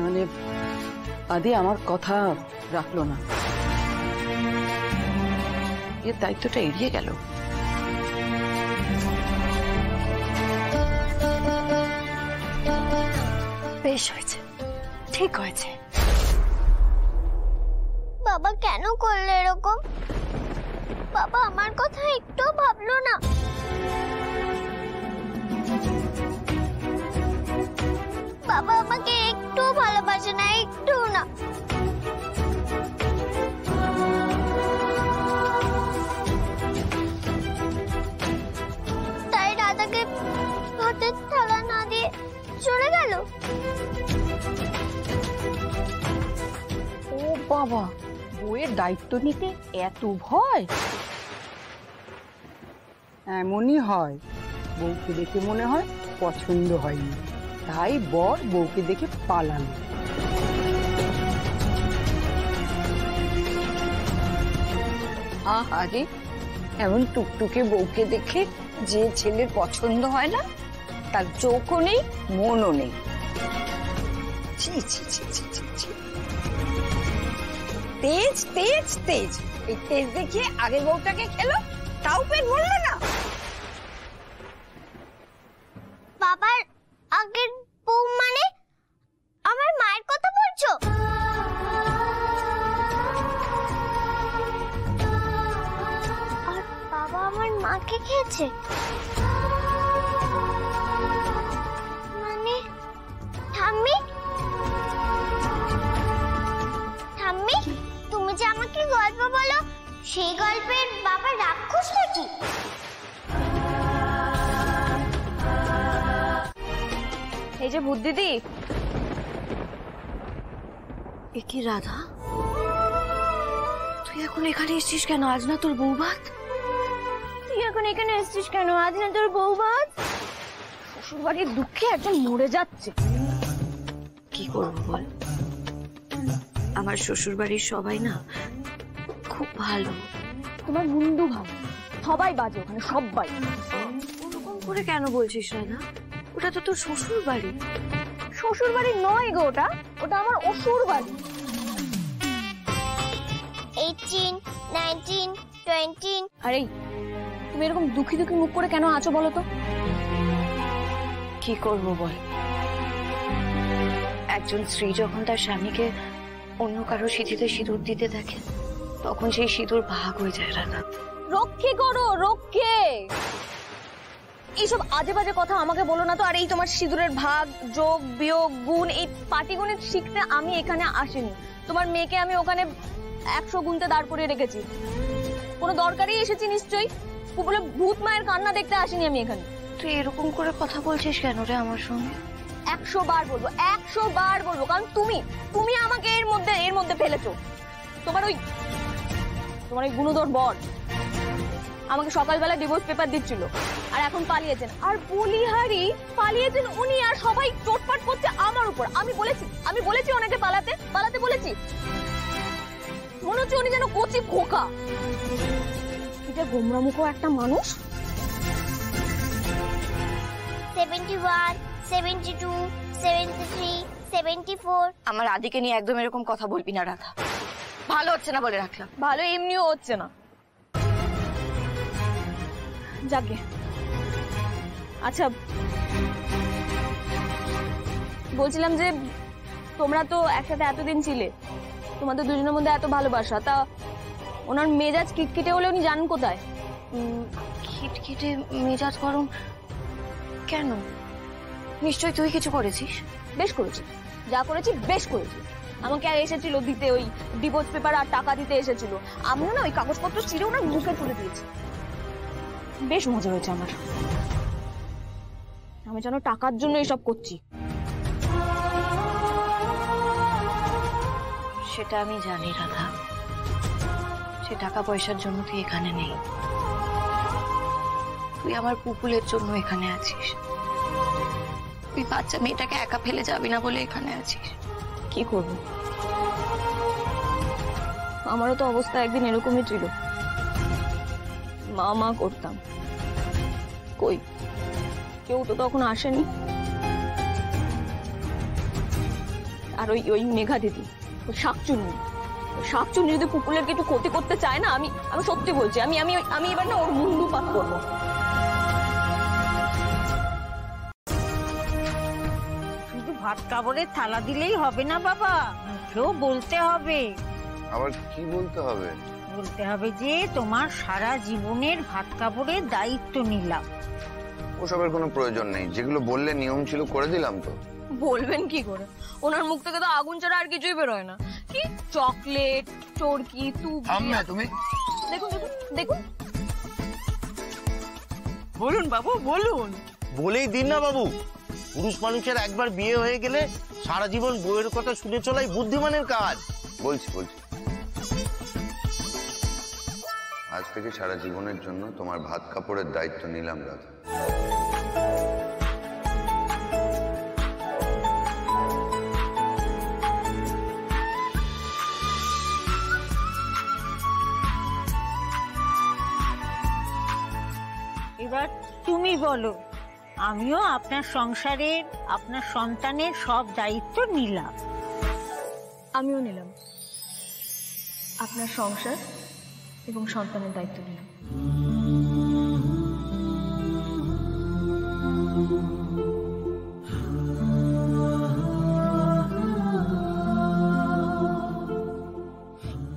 মানে আদি আমার কথা রাখলো না, এর দায়িত্বটা এড়িয়ে গেল। বেশ হয়েছে, ঠিক হয়েছে। বাবা কেন করলে এরকম? বাবা আমার কথা একটু ভাবলো না। বাবা আমাকে একটু ভালোবাসে না, একটু না। তাই দাদাকে ভাতের থালা না দিয়ে চলে গেল। ও বাবা, বউয়ের দায়িত্ব নিতে এত ভয়? এমনই হয়, বউকে দেখে মনে হয় পছন্দ হয়নি, তাই বর বউকে দেখে পালানো। আরে এমন টুকটুকে বউকে দেখে যে ছেলের পছন্দ হয় না, তার চোখও নেই, মনও নেই। ছি ছি ছি ছি ছি ছি। তেজ তেজ তেজ, এই তেজ দেখিয়ে আগের বউটাকে খেলো, তাও পেট ভরলো না। বাবার আগের বউ মানে আমার মায়ের কথা বলছো? আর বাবা আমার মাকে খেয়েছে মানে? ঠাম্মি, ঠাম্মি তুমি যে আমাকে গল্প বলো, সেই গল্পের বাবা রাক্ষস নাকি? এই যে ভূত দিদি। এ কি রাধা, তুই এখন এখানে এসেছিস কেন? আজ না তোর বউ ভাত? তুই এখন এখানে এসেছিস কেন? আজ না তোর বউ ভাত? শ্বশুর বাড়ির দুঃখে একজন মরে যাচ্ছে। কি করবো বল, আমার শ্বশুর বাড়ির সবাই না খুব ভালো। তোমার মুন্ডু ভালো, সবাই বাজে ওখানে, সবাই। ওরকম করে কেন বলছিস রাধা? ওটা তো তোর শ্বশুর বাড়ি। শ্বশুর বাড়ি নয় গো, ওটা ওটা আমার অসুর বাড়ি। 18, 19, 20। আরে তুমি এরকম দুঃখী দুঃখী মুখ করে কেন আছো বলো তো? কি করবো বল, একজন স্ত্রী যখন তার স্বামীকে অন্য কারো সিঁথিতে সিঁদুর দিতে দেখে, তখন সেই সিঁদুর ভাগ হয়ে যায় রাধা। রক্ষে করো, রক্ষে। এইসব আজে বাজে কথা আমাকে বলো না তো। আর এই তোমার সিঁদুরের ভাগ, যোগ, বিয়োগ, গুণ, এই পাটিগণিত শিখতে আমি এখানে আসিনি। তোমার মেয়েকে আমি ওখানে 100 গুনতে দাঁড় করিয়ে রেখেছি। কোনো দরকারই এসেছি নিশ্চয়ই, বলে ভূত মায়ের কান্না দেখতে আসিনি আমি এখানে। তুই এরকম করে কথা বলছিস কেন রে আমার সঙ্গে? 100 বার বলবো, 100 বার বলবো, কারণ তুমি আমাকে এর মধ্যে ফেলেছো। তোমার ওই গুণধর বর আমাকে সকালবেলা ডিভোর্স পেপার দিচ্ছিল, আর এখন পালিয়েছেন। আর বলিহারি পালিয়েছেন উনি, আর সবাই চোটপাট করছে আমার উপর। আমি বলেছি ওনাকে পালাতে বলেছি? মনে হচ্ছে উনি যেন কচি খোকা। এটা গোমরামুখো একটা মানুষ। 71, 72, 73, 74। আমার আদিকে নিয়ে একদম এরকম কথা বলবি না রাধা, ভালো হচ্ছে না বলে রাখলাম। ভালো এমনিও হচ্ছে না। যাকে আচ্ছা, বলছিলাম যে তোমরা তো একসাথে এতদিন ছিলে, তোমাদের দুজনের মধ্যে এত ভালোবাসা, তা ওনার মেজাজ খিটখিটে হলে উনি জানেন কোথায়? খিটখিটে মেজাজ গরম কেন? নিশ্চয়ই তুই কিছু করেছিস। বেশ করেছিস, যা করেছিস বেশ করেছিস। আমাকে এসেছিল দিতে ওই ডিভোর্স পেপার আর টাকা দিতে এসেছিল, আমরা না ওই কাগজপত্র ছিঁড়ে ওনার মুখে তুলে দিয়েছি। বেশ মজা হয়েছে আমার। আমি যেন টাকার জন্য এসব করছি। সেটা আমি জানি রাধা, সে টাকা পয়সার জন্য তুই এখানে নেই, তুই আমার পুপুলের জন্য এখানে আছিস। তুই বাচ্চা মেয়েটাকে একা ফেলে যাবি না বলে এখানে আছিস। কি করব, আমারও তো অবস্থা একদিন এরকমই ছিল। মা মা করতাম, কই কেউ তো তখন আসেনি। আর ওই মেঘা দিদি, ওই শাকচুন্নি যদি পুকুলের কিছু ক্ষতি করতে চায় না, আমি সত্যি বলছি, আমি আমি আমি এবার না ওর মুন্ডু পাত করবো। শুধু ভাত কাপড়ের থালা দিলেই হবে না বাবা, মুখেও বলতে হবে। আবার কি বলতে হবে? বলতে হবে যে তোমার সারা জীবনের ভাত কাপড়ের দায়িত্ব নিলাম। ওসবের কোনো প্রয়োজন নেই, যেগুলো বললে নিয়ম ছিল করে দিলাম তো। বলবেন কি করে, ওনার মুখ থেকে তো আগুন ছাড়া আর কিছুই বেরোয় না। কি চকলেট, চরকি, তুমি দেখুন দেখুন দেখুন। বলুন বাবু বলুন। বলেই দিন না বাবু, পুরুষ মানুষের একবার বিয়ে হয়ে গেলে সারা জীবন বউয়ের কথা শুনে চলাই বুদ্ধিমানের কাজ। বলছি আজ থেকে সারা জীবনের জন্য তোমার ভাত কাপড়ের দায়িত্ব নিলাম রাধা। এবার তুমি বলো, আমিও আপনার সংসারের, আপনার সন্তানের সব দায়িত্ব নিলাম। আমিও নিলাম, আপনার সংসার এবং সন্তানের দায়িত্ব নিলাম।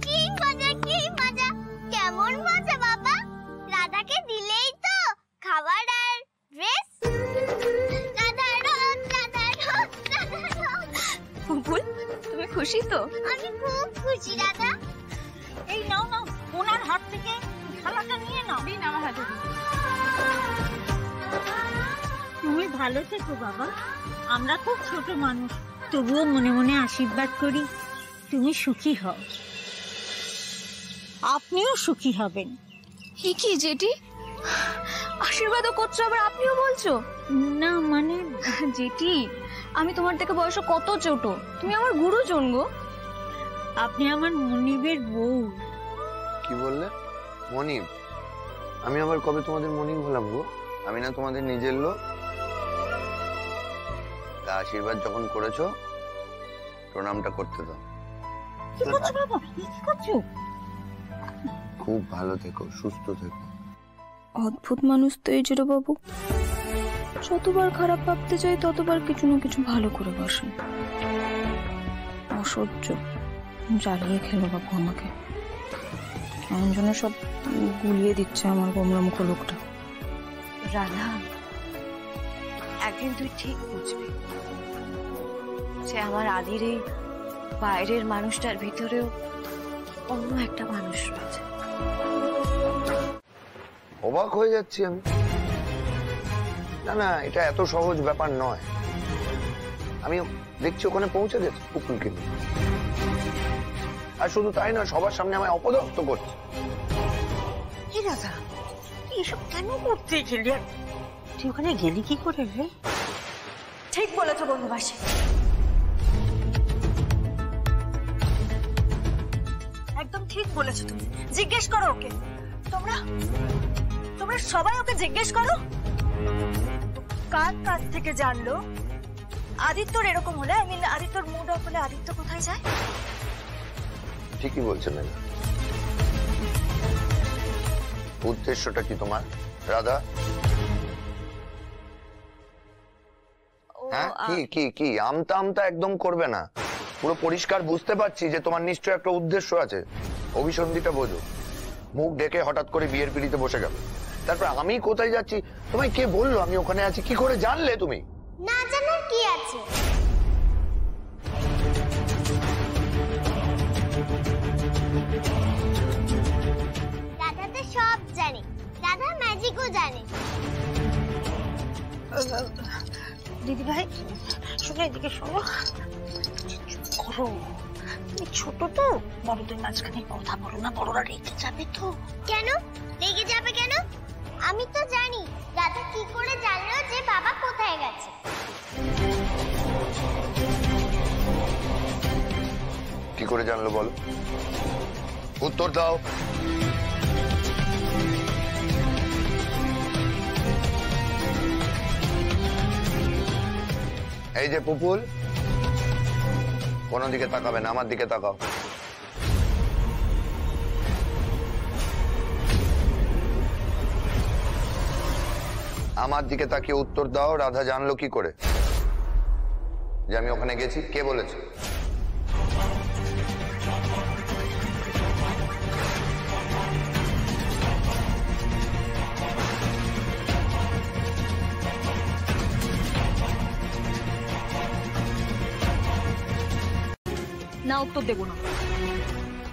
কি মজা কেমন মজা বাবা। রাধাকে দিলেই তো খাবার আর ড্রেস। ফুল, তুমি খুশি তো? আমি খুব খুশি রাধা। এই নাও ওনার হাত থেকে থালাটা নিয়ে নাও। দিন আমার হাতে। তুমি ভালো থেকো বাবা, আমরা খুব ছোট মানুষ, তবুও মনে মনে আশীর্বাদ করি তুমি সুখী হও। আপনিও সুখী হবেন। কি জেঠি, আশীর্বাদও করছো আবার আপনিও বলছো? না মানে জেঠি, আমি তোমার থেকে বয়সে কত ছোট, তুমি আমার গুরুজন গো। আপনি আমার মনিবের বউ। কি বললে? মনিব? আমি আবার কবে তোমাদের মনিব হলাম গো? আমি না তোমাদের নিজের লোক? তা আশীর্বাদ যখন করেছো প্রণামটা করতে দাও। কি করছো বাবা, কি করছো? খুব ভালো থেকো, সুস্থ থেকো। অদ্ভুত মানুষ তো এই জিরো বাবু, যতবার খারাপ ভাবতে চাই ততবার কিছু না কিছু ভালো করে বসেন। অসহ্য জ্বালিয়ে খেলো বাবু আমাকে, এমন জন্য সব গুলিয়ে দিচ্ছে আমার গোমরামুখ লোকটা। রাধা, একদিন তুই ঠিক বুঝবি যে আমার আদির এই বাইরের মানুষটার ভিতরেও অন্য একটা মানুষ রয়েছে। অবাক হয়ে যাচ্ছি আমি। না এটা এত সহজ ব্যাপার নয়। আমি দেখছি ওখানে পৌঁছে গেছে পুকুলকে নিয়ে, আর শুধু তাই না, সবার সামনে আমায় অপদস্থ করছে। কি রাধা, এসব কেন করতে গেলি? তুই ওখানে গেলি কি করে রে? ঠিক বলেছো বন্ধুবাসী, একদম ঠিক বলেছো তুমি। জিজ্ঞেস করো ওকে, তোমরা সবাই ওকে জিজ্ঞেস করো কার কাছ থেকে জানলো আদিত্যর এরকম হলে, আই মিন আদিত্যর মুড অফ হলে আদিত্য কোথায় যায়? ঠিকই বলছে মেঘা। উদ্দেশ্যটা কি তোমার রাধা? হ্যাঁ কি কি কি আমতা আমতা একদম করবে না, পুরো পরিষ্কার বুঝতে পারছি যে তোমার নিশ্চয় একটা উদ্দেশ্য আছে। অভিসন্ধিটা বোঝো, মুখ ডেকে হঠাৎ করে বিয়ের পিড়িতে বসে গেল। তারপর আমি কোথায় যাচ্ছি তোমায় কে বললো আমি ওখানে আছি? কি করে জানলে তুমি? না জানার কি আছে? দাদা তো সব জানে, দাদা ম্যাজিকও জানে। দিদি ভাই শোনো, এদিকে শোনো। করো, তুমি ছোট তো, বড়দের মাঝখানে কথা বলো না, বড়রা রেগে যাবে তো। কেন রেগে যাবে কেন? আমি তো জানি দাদা কি করে জানলো যে বাবা কোথায় গেছে। কি করে জানলো বলো, উত্তর দাও। এই যে পুপুল, কোন দিকে তাকাবে না, আমার দিকে তাকাও। আমার দিকে তাকিয়ে উত্তর দাও। রাধা জানলো কি করে যে আমি ওখানে গেছি? কে বলেছে? না, উত্তর দেবো না।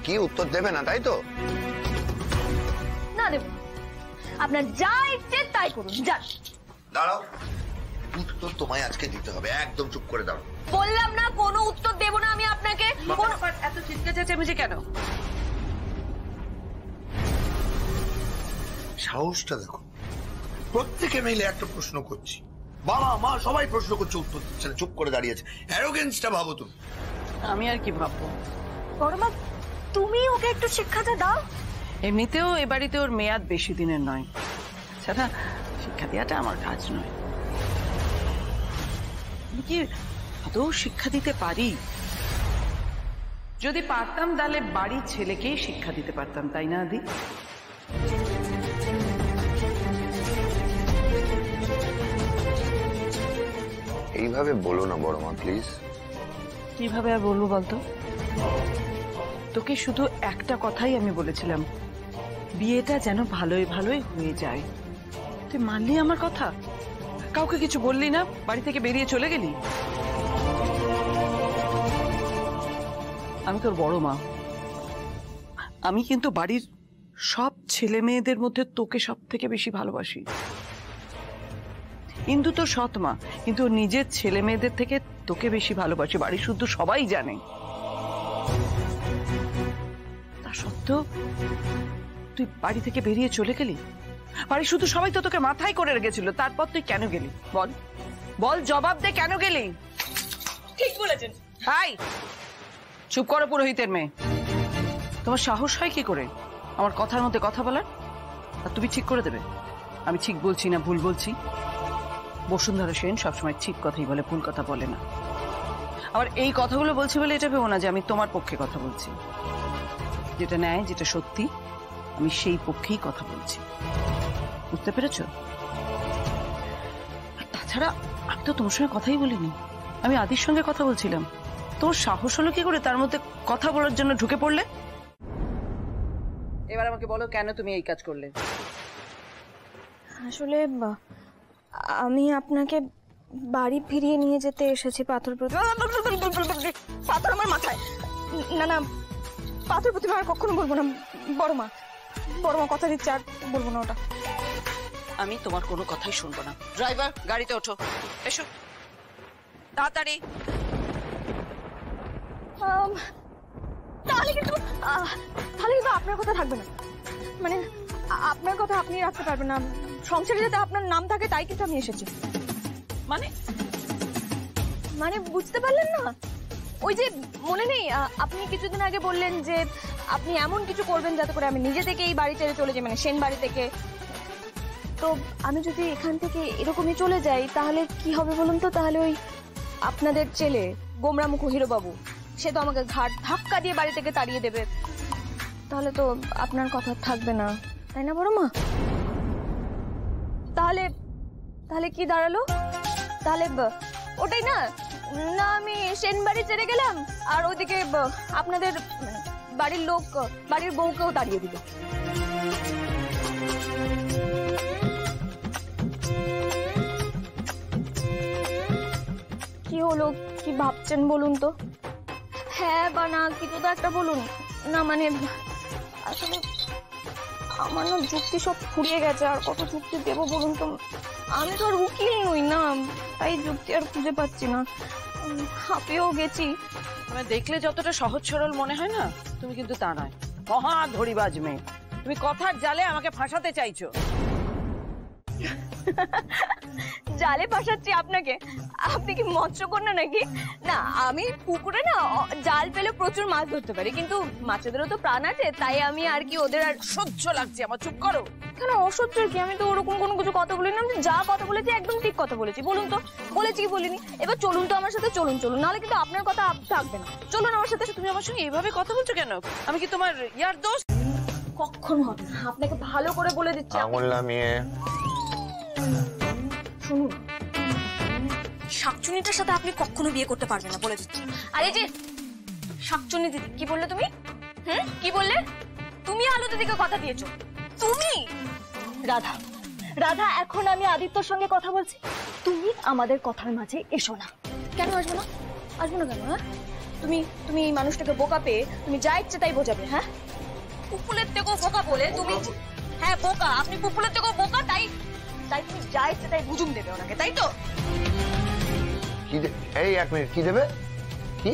কি উত্তর দেবে না তাই তো? না দেব, আপনার যা ইচ্ছে তাই করুন, যান। দাঁড়াও, উত্তর তোমায় আজকে দিতে হবে, একদম চুপ করে দাও। বললাম না কোনো উত্তর দেবো না আমি আপনাকে। এত চিৎকার চেঁচামেচি কেন? সাহসটা দেখো, প্রত্যেকে মিলে একটা প্রশ্ন করছি, বাবা মা সবাই প্রশ্ন করছে, উত্তর দিচ্ছে না, চুপ করে দাঁড়িয়েছে। অ্যারোগেন্সটা ভাবো তুমি। আমি আর কি ভাববো? বড় মা তুমি ওকে একটু শিক্ষাটা দাও। এমনিতেও এ বাড়িতে ওর মেয়াদ বেশি দিনের নয়, সেটা শিক্ষা দেওয়াটা আমার কাজ নয়। আমি কি আদৌ শিক্ষা দিতে পারি? যদি পারতাম তাহলে বাড়ির ছেলেকেই শিক্ষা দিতে পারতাম, তাই না আদি? এইভাবে বলো না বড় মা, প্লিজ। কিভাবে আর বলবো বলতো? তোকে শুধু একটা কথাই আমি বলেছিলাম, বিয়েটা যেন ভালোই ভালোই হয়ে যায়। তুই মানলি আমার কথা? কাউকে কিছু বললি না, বাড়ি থেকে বেরিয়ে চলে গেলি। আমি তোর বড় মা, আমি কিন্তু বাড়ির সব ছেলে মেয়েদের মধ্যে তোকে সব থেকে বেশি ভালোবাসি। কিন্তু তোর সৎ মা, কিন্তু নিজের ছেলে মেয়েদের থেকে তোকে বেশি ভালোবাসি, বাড়ি শুদ্ধ সবাই জানে। তা সত্ত্বেও তুই বাড়ি থেকে বেরিয়ে চলে গেলি। বাড়ি শুধু সবাই তো তোকে মাথায় করে রেখেছিল, তারপর তুই কেন গেলি বল? বল, জবাব দে, কেন গেলি? ঠিক বলেছেন। হাই, চুপ করো পুরোহিতের মেয়ে। তোমার সাহস হয় কি করে আমার কথার মধ্যে কথা বলার? আর তুমি ঠিক করে দেবে আমি ঠিক বলছি না ভুল বলছি? বসুন্ধরা সেন সবসময় ঠিক কথাই বলে, ভুল কথা বলে না। আবার এই কথাগুলো বলছি বলে এটা ভেবো না যে আমি তোমার পক্ষে কথা বলছি। যেটা ন্যায়, যেটা সত্যি, আমি সেই পক্ষেই কথা বলছি। বুঝতে পেরেছ? আর তাছাড়া আমি তো তোমার সঙ্গে কথাই বলিনি, আমি আদির সঙ্গে কথা বলছিলাম। তোমার সাহস হলো কি করে তার মধ্যে কথা বলার জন্য ঢুকে পড়লে? এবার আমাকে বলো, কেন তুমি এই কাজ করলে? আসলে আমি আপনাকে বাড়ি ফিরিয়ে নিয়ে যেতে এসেছি। পাথর আমার মাথায়। না না, পাথর প্রতিমা আর কখনো বলবো না। বড় মা কথা দিচ্ছে, আর বলবো না ওটা। আমি তোমার কোনো কথাই শুনবো না। ড্রাইভার, গাড়িতে ওঠো, এসো তাড়াতাড়ি। তাহলে কিন্তু আপনার কথা থাকবে না, মানে আপনার কথা আপনি রাখতে পারবেন না। সংসারে যাতে আপনার নাম থাকে তাই কিন্তু আমি এসেছি। মানে বুঝতে পারলেন না? ওই যে মনে নেই, আপনি কিছুদিন আগে বললেন যে আপনি এমন কিছু করবেন যাতে করে আমি নিজে থেকে এই বাড়ি ছেড়ে চলে যাই, মানে সেন বাড়ি থেকে। তো আমি যদি এখান থেকে এরকমই চলে যাই তাহলে কি হবে বলুন তো? তাহলে ওই আপনাদের ছেলে গোমরামুখ হিরো বাবু সে তো আমাকে ঘাট ধাক্কা দিয়ে বাড়ি থেকে তাড়িয়ে দেবে, তাহলে তো আপনার কথা থাকবে না, তাই না বড় মা? তাহলে তাহলে কি দাঁড়ালো? তাহলে ওটাই না, না আমি সেন বাড়ি ছেড়ে গেলাম আর ওইদিকে আপনাদের বাড়ির লোক বাড়ির বউকেও তাড়িয়ে দিল। কি হলো, কি ভাবছেন বলুন তো? হ্যাঁ বা না কিছু তো একটা বলুন না। মানে আসলে আমার না যুক্তি সব ফুরিয়ে গেছে, আর কত যুক্তি দেবো বলুন তো? আমি তো আর উকিল নই না, তাই যুক্তি আর খুঁজে পাচ্ছি না। হাঁপিয়েও গেছি। তুমি দেখলে যতটা সহজ সরল মনে হয় না, তুমি কিন্তু তা নয়, মহা ধরিবাজ মেয়ে। তুমি কথার জালে আমাকে ফাঁসাতে চাইছো। জালে ফাঁসাচ্ছি আপনাকে? আপনি কি মৎস্যকন্যা নাকি? না, আমি পুকুরে না জাল ফেলে প্রচুর মাছ ধরতে পারি, কিন্তু মাছেদেরও তো প্রাণ আছে, তাই আমি আর কি ওদের আর সহ্য লাগছে আমার। চুপ করো। কেন অসহ্য কি? আমি তো ওরকম কোনো কিছু কথা বলিনি, আমি যা কথা বলেছি একদম ঠিক কথা বলেছি। বলুন তো বলেছি কি বলিনি? এবার চলুন তো আমার সাথে, চলুন চলুন, নাহলে কিন্তু আপনার কথা থাকবে না। চলুন আমার সাথে। তুমি আমার সঙ্গে এইভাবে কথা বলছো কেন? আমি কি তোমার ইয়ার দোষ? কখনো হবে না, আপনাকে ভালো করে বলে দিচ্ছি। আঙুল নামিয়ে। শুনুন, শাকচুনিটার সাথে আপনি কখনো বিয়ে করতে পারবেন না, বলে দিচ্ছি। আর এই যে শাকচুনি দিদি, কি বললে তুমি? কি বললে তুমি? আলো দিদিকে কথা দিয়েছো তুমি? রাধা, রাধা, এখন আমি আদিত্যর সঙ্গে কথা বলছি, তুমি আমাদের কথার মাঝে এসো না। কেন আসবো না? আসবো না কেন? হ্যাঁ, তুমি তুমি এই মানুষটাকে বোকা পেয়ে তুমি যা ইচ্ছে তাই বোঝাবে। হ্যাঁ, পুপুলের থেকেও বোকা বলে তুমি। হ্যাঁ বোকা, আপনি পুপুলের থেকেও বোকা, তাই তাই তুমি যা ইচ্ছে তাই বুঝুম দেবে ওনাকে, তাই তো? কি এই এক মিনিট, কি দেবে? কি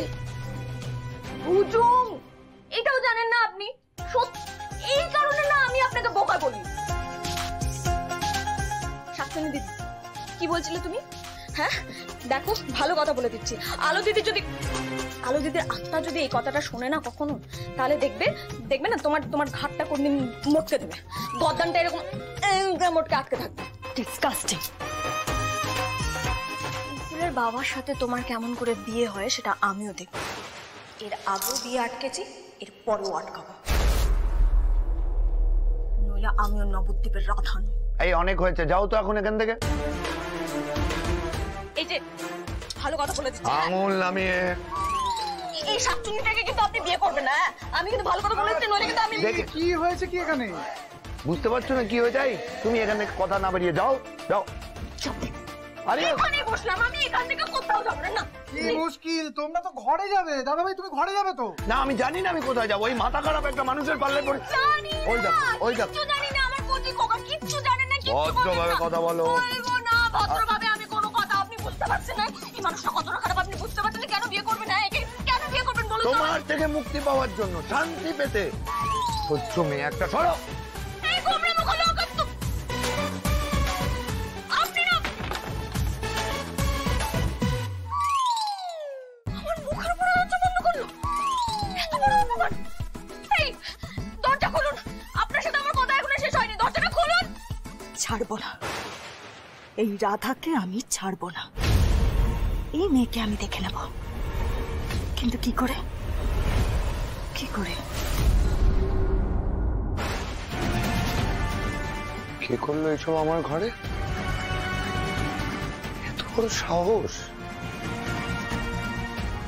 বুঝুম? এটাও জানেন না আপনি? এই কারণে না আমি আপনাকে বোকা বলি। শাকচুনি দিদি, কি বলছিলে তুমি? হ্যাঁ দেখো, ভালো কথা বলে দিচ্ছি। আলো দিদি যদি, আলো দিদির আত্মা যদি এই কথাটা শোনে না কখনো, তাহলে দেখবে না তোমার ঘাটটা কোনদিন মটকে দেবে, গর্দানটা এরকম মোটকে আটকে থাকবে। ডিসকাস্টিং। ফুলের বাবার সাথে তোমার কেমন করে বিয়ে হয় সেটা আমিও দেখব। এর আগেও বিয়ে আটকেছি, এর পরেও আটকাবো, নইলে আমিও নবদ্বীপের রাধা নই। এই অনেক হয়েছে, যাও তো এখন এখান থেকে। এই যে ভালো কথা বলে দিচ্ছি, আঙুল নামিয়ে। এই শাকচুনিটাকে কিন্তু আপনি বিয়ে করবেন না। আমি কিন্তু ভালো কথা বলে দিচ্ছি, নইলে কিন্তু আমি। কি হয়েছে কি এখানে? বুঝতে পারছো না কি হয়ে যায়? তুমি এখান থেকে কথা না বেরিয়ে যাও, যাও। আরে এখানে বসলাম, আমি এখান থেকে কোথাও যাব না। কি মুশকিল, তোমরা তো ঘরে যাবে। দাদা ভাই তুমি ঘরে যাবে তো? না আমি জানি না আমি কোথায় যাবো। ওই মাথা খারাপ একটা মানুষের পাল্লে পড়ে। ওই দেখো, ওই দেখো। কিচ্ছু জানি না, আমার কোচি কোকা কিচ্ছু জানে না। ভদ্রভাবে কথা বলো। বলবো না ভদ্রভাবে আমি কোনো কথা। আপনি বুঝতে পারছেন না এই মানুষটা কতটা খারাপ? আপনি বুঝতে পারছেন কেন বিয়ে করবেন না? একে কেন বিয়ে করবেন বলুন? তোমার থেকে মুক্তি পাওয়ার জন্য, শান্তি পেতে। সহ্য মেয়ে একটা, সরো। এই গোমরা মুখ লোক তো আপনি না আমার মুখের উপরে আঁচড় বন্ধ করলো। এত বড় অপমান! এই দরজা খুলুন, আপনার সাথে আমার কথা এখনো শেষ হয়নি। দরজাটা খুলুন। ছাড়বো না, এই রাধাকে আমি ছাড়বো না। এই মেয়েকে আমি দেখে নেব, কিন্তু কি করে? কি করে? কে করলো এসব আমার ঘরে? এত বড় সাহস!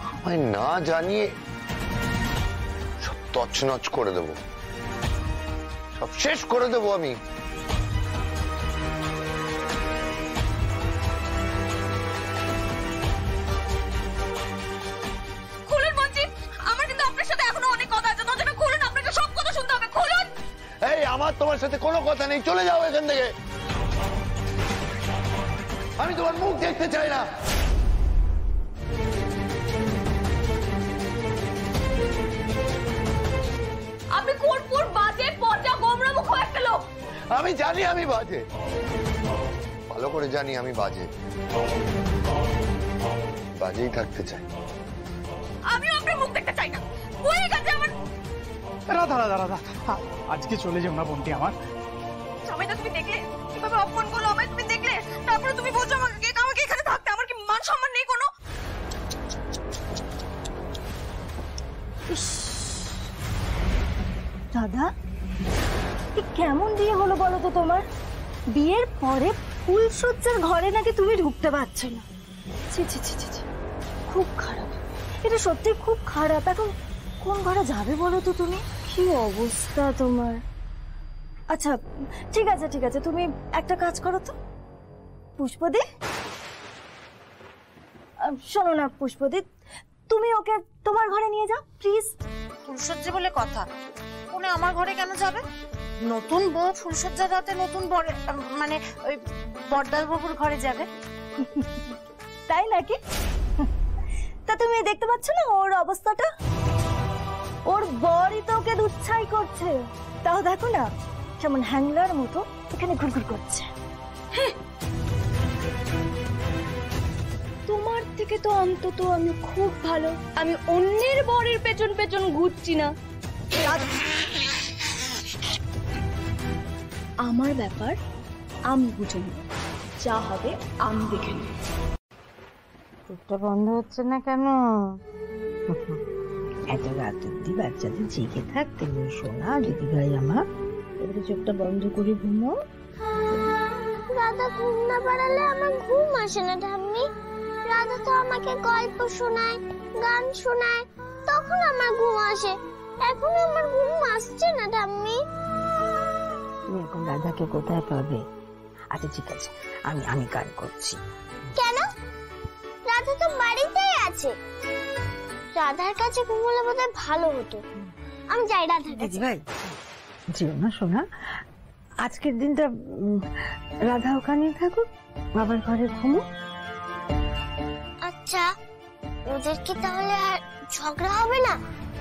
আমায় না জানিয়ে সব তছনছ করে দেব, সব শেষ করে দেব আমি। খুলুন বলছি, আমার কিন্তু আপনার সাথে এখনো অনেক কথা আছে। দরজাটা খুলুন, আপনাকে সব কথা শুনতে হবে। খুলুন। এই আমার তোমার সাথে কোনো কথা নেই, চলে যাও এখান থেকে। আমি তোমার মুখ দেখতে চাই না। আপনি কোনপুর বাজে পচা গোমরা মুখ একটা লোক। আমি জানি আমি বাজে, ভালো করে জানি আমি বাজে, বাজেই থাকতে চাই। আমিও আপনার মুখ দেখতে চাই না। হয়ে গেছে আমার। রাধা রাধা রাধা, আজকে চলে যাও না বোনটি আমার। জামাইটা তুমি দেখলে কিভাবে অপমান করলো আমায়, তুমি দেখলে? তারপরে তুমি বলছো আমাকে এখানে থাকতে, আমার কি মান সম্মান নেই কোনো? দাদা, কেমন বিয়ে হলো বলো তো তোমার? বিয়ের পরে ফুলসজ্জার ঘরে নাকি তুমি ঢুকতে পারছো না। ছি ছি ছি ছি, খুব খারাপ, এটা সত্যি খুব খারাপ। এখন কোন ঘরে যাবে বলো তো তুমি? কি অবস্থা তোমার। আচ্ছা ঠিক আছে ঠিক আছে, তুমি একটা কাজ করো তো পুষ্পদি, শোনো না পুষ্পদি, তুমি ওকে তোমার ঘরে নিয়ে যাও প্লিজ। ফুলসজ্জা বলে কথা, উনি আমার ঘরে কেন যাবে? নতুন বউ ফুলসজ্জার রাতে নতুন মানে ওই বড়দার বাবুর ঘরে যাবে। তাই নাকি? তা তুমি দেখতে পাচ্ছ না ওর অবস্থাটা? ওর বরই তো ওকে দুচ্ছাই করছে, তাও দেখো না যেমন হ্যাংলার মতো এখানে ঘুরঘুর করছে। তোমার থেকে তো অন্তত আমি খুব ভালো, আমি অন্যের বরের পেছন পেছন ঘুরছি না। আমার ব্যাপার আমি বুঝে নেব, যা হবে আমি দেখে নেব। চোখটা বন্ধ হচ্ছে না কেন? এত রাত অব্দি বাচ্চাদের জেগে থাকতে নেই সোনা দিদি ভাই আমার। এবারে চোখটা বন্ধ করে ঘুমাও। রাধা ঘুম না পাড়ালে আমার ঘুম আসে না ঠাম্মি। রাধা তো আমাকে গল্প শোনায়, গান শোনায়, তখন আমার ঘুম আসে। এখন আমার ঘুম আসছে না ঠাম্মি। তুমি এখন রাধাকে কোথায় পাবে? আচ্ছা ঠিক আছে, আমি গান করছি। কেন? রাধা তো বাড়িতেই আছে। রাধার কাছে ঘুমোলে বোধহয় ভালো হতো। আমি যাই রাধার কাছে। ভাই যেও না সোনা, আজকের দিনটা রাধা ওখানে থাকুক, বাবার ঘরে ঘুমো। আচ্ছা ওদের কি তাহলে আর ঝগড়া হবে না?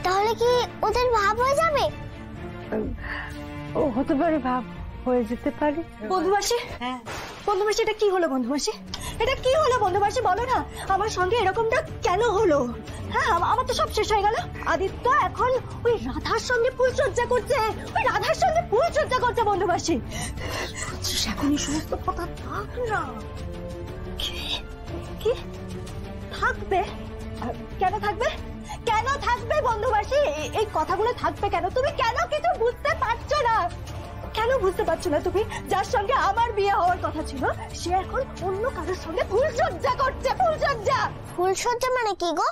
তাহলে কি ওদের ভাব হয়ে যাবে? ও হতে পারে, ভাব হয়ে যেতে পারে। বন্ধুমাসি, বন্ধুমাসি এটা কি হলো? বন্ধুমাসি এটা কি হলো? বন্ধুমাসি বলো না আমার সঙ্গে এরকমটা কেন হলো? হ্যাঁ আমার তো সব শেষ হয়ে গেল। আদিত্য এখন ওই রাধার সঙ্গে ফুলসজ্জা করছে, ওই রাধার সঙ্গে ফুলসজ্জা করছে। বন্ধুমাসি এখন এই সমস্ত কথা থাক না। কি থাকবে? কেন থাকবে? কেন থাকবে বন্ধুবাসী? এই কথাগুলো থাকবে কেন? তুমি কেন কিছু বুঝতে পারছো না? কেন বুঝতে পারছো না তুমি? যার সঙ্গে আমার বিয়ে হওয়ার কথা ছিল সে এখন অন্য কারোর সঙ্গে ফুলসজ্জা করছে। ফুলসজ্জা, ফুলসজ্জা মানে কি গো?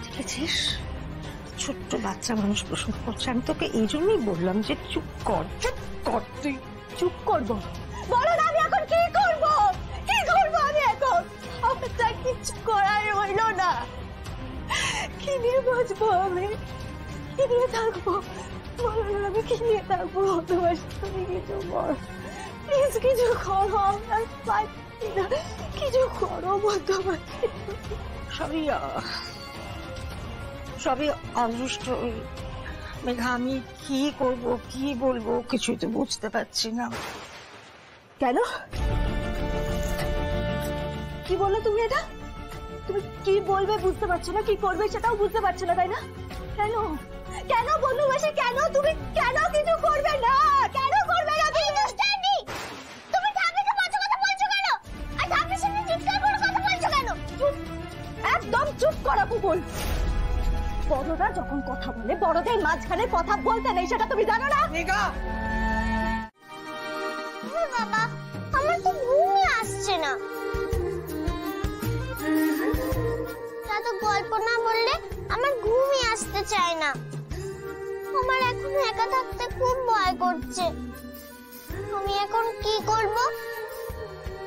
দেখেছিস, ছোট্ট বাচ্চা মানুষ প্রশ্ন করছে। আমি তোকে এই জন্যই বললাম যে চুপ কর, চুপ কর। তুই চুপ করবো? বলো না আমি এখন কি করবো? কি করবো আমি এখন? আমার যা কিছু করার হইল না। কি নিয়ে বাঁচবো আমি? কি নিয়ে থাকবো? বলো না আমি কি নিয়ে থাকবো? তুমি কিছু বল প্লিজ, কিছু করো। আমরা পাচ্ছি না, কিছু করো বন্ধুবাসী। সবই অদৃষ্ট। মেঘা, আমি কি করব, কি বলবো কিছুই তো বুঝতে পারছি না। কেন? কি বললে তুমি? এটা তুমি কি বলবে বুঝতে পারছো না, কি করবে সেটাও বুঝতে পারছো না, তাই না? কেন কেন বন্ধুবাসী, কেন তুমি কেন কিছু করবে না? কেন করবে না? তুমি ঠাকুরকে বলছো কথা বলছো কেন? আর ঠাকুরের সামনে চিৎকার করে কথা বলছো কেন? একদম চুপ করো কুকুর। বড়রা যখন কথা বলে বড়দের মাঝখানে কথা বলতে নেই, সেটা তুমি জানো না? বাবা আমার তো ঘুমই আসছে না। দাদা গল্প না বললে আমার ঘুমই আসতে চায় না। আমার এখন একা থাকতে খুব ভয় করছে। আমি এখন কি করব?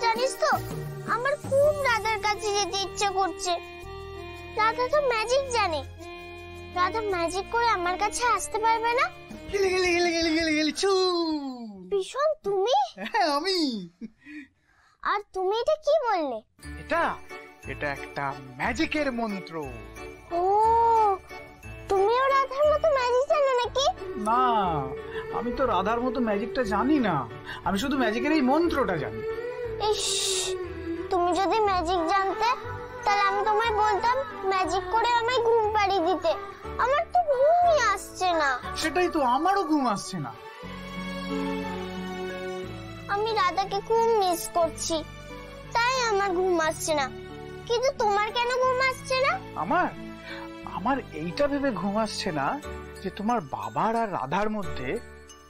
জানিস তো আমার খুব রাধার কাছে যেতে ইচ্ছে করছে। রাধা তো ম্যাজিক জানে। রাধা ম্যাজিক করে আমার কাছে আসতে পারবে না? ভীষণ তুমি? হ্যাঁ আমি। আর তুমি এটা কি বললে? এটা একটা ম্যাজিকের মন্ত্র। ও তুমিও রাধার মতো ম্যাজিক জানো নাকি? না, আমি তো রাধার মতো ম্যাজিকটা জানি না, আমি শুধু ম্যাজিকের এই মন্ত্রটা জানি। ইস, তুমি যদি ম্যাজিক জানতে তাহলে আমি তোমায় বলতাম ম্যাজিক করে আমায় ঘুম পাড়িয়ে দিতে। আমার তো ঘুমই আসছে না। সেটাই তো, আমারও ঘুম আসছে না। আমি রাধাকে খুব মিস করছি, তাই আমার ঘুম আসছে না। কিন্তু তোমার কেন ঘুম আসছে না? আমার এইটা ভেবে ঘুম আসছে না যে তোমার বাবার আর রাধার মধ্যে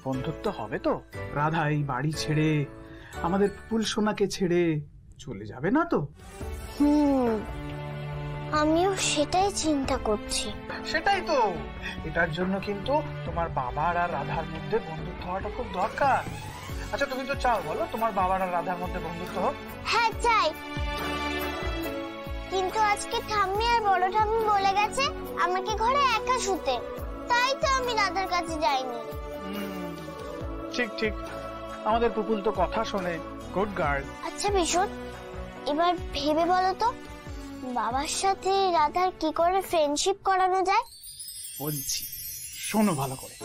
বন্ধুত্ব হবে তো। রাধা এই বাড়ি ছেড়ে, আমাদের পুল সোনাকে ছেড়ে চলে যাবে না তো? আমিও সেটাই চিন্তা করছি। সেটাই তো, এটার জন্য কিন্তু তোমার বাবার আর রাধার মধ্যে বন্ধুত্ব হওয়াটা খুব দরকার। আচ্ছা তুমি তো চাও বলো তোমার বাবার আর রাধার মধ্যে বন্ধুত্ব হোক? হ্যাঁ চাই, কিন্তু আজকে ঠাম্মি আর বড় ঠাম্মি বলে গেছে আমাকে ঘরে একা শুতে, তাই তো আমি রাধার কাছে যাইনি। ঠিক ঠিক, আমাদের পুপুল তো কথা শোনে, গুড গার্ল। আচ্ছা ভীষণ, এবার ভেবে বলো তো বাবার সাথে রাধার কি করে ফ্রেন্ডশিপ করানো যায়? বলছি, শোনো ভালো করে।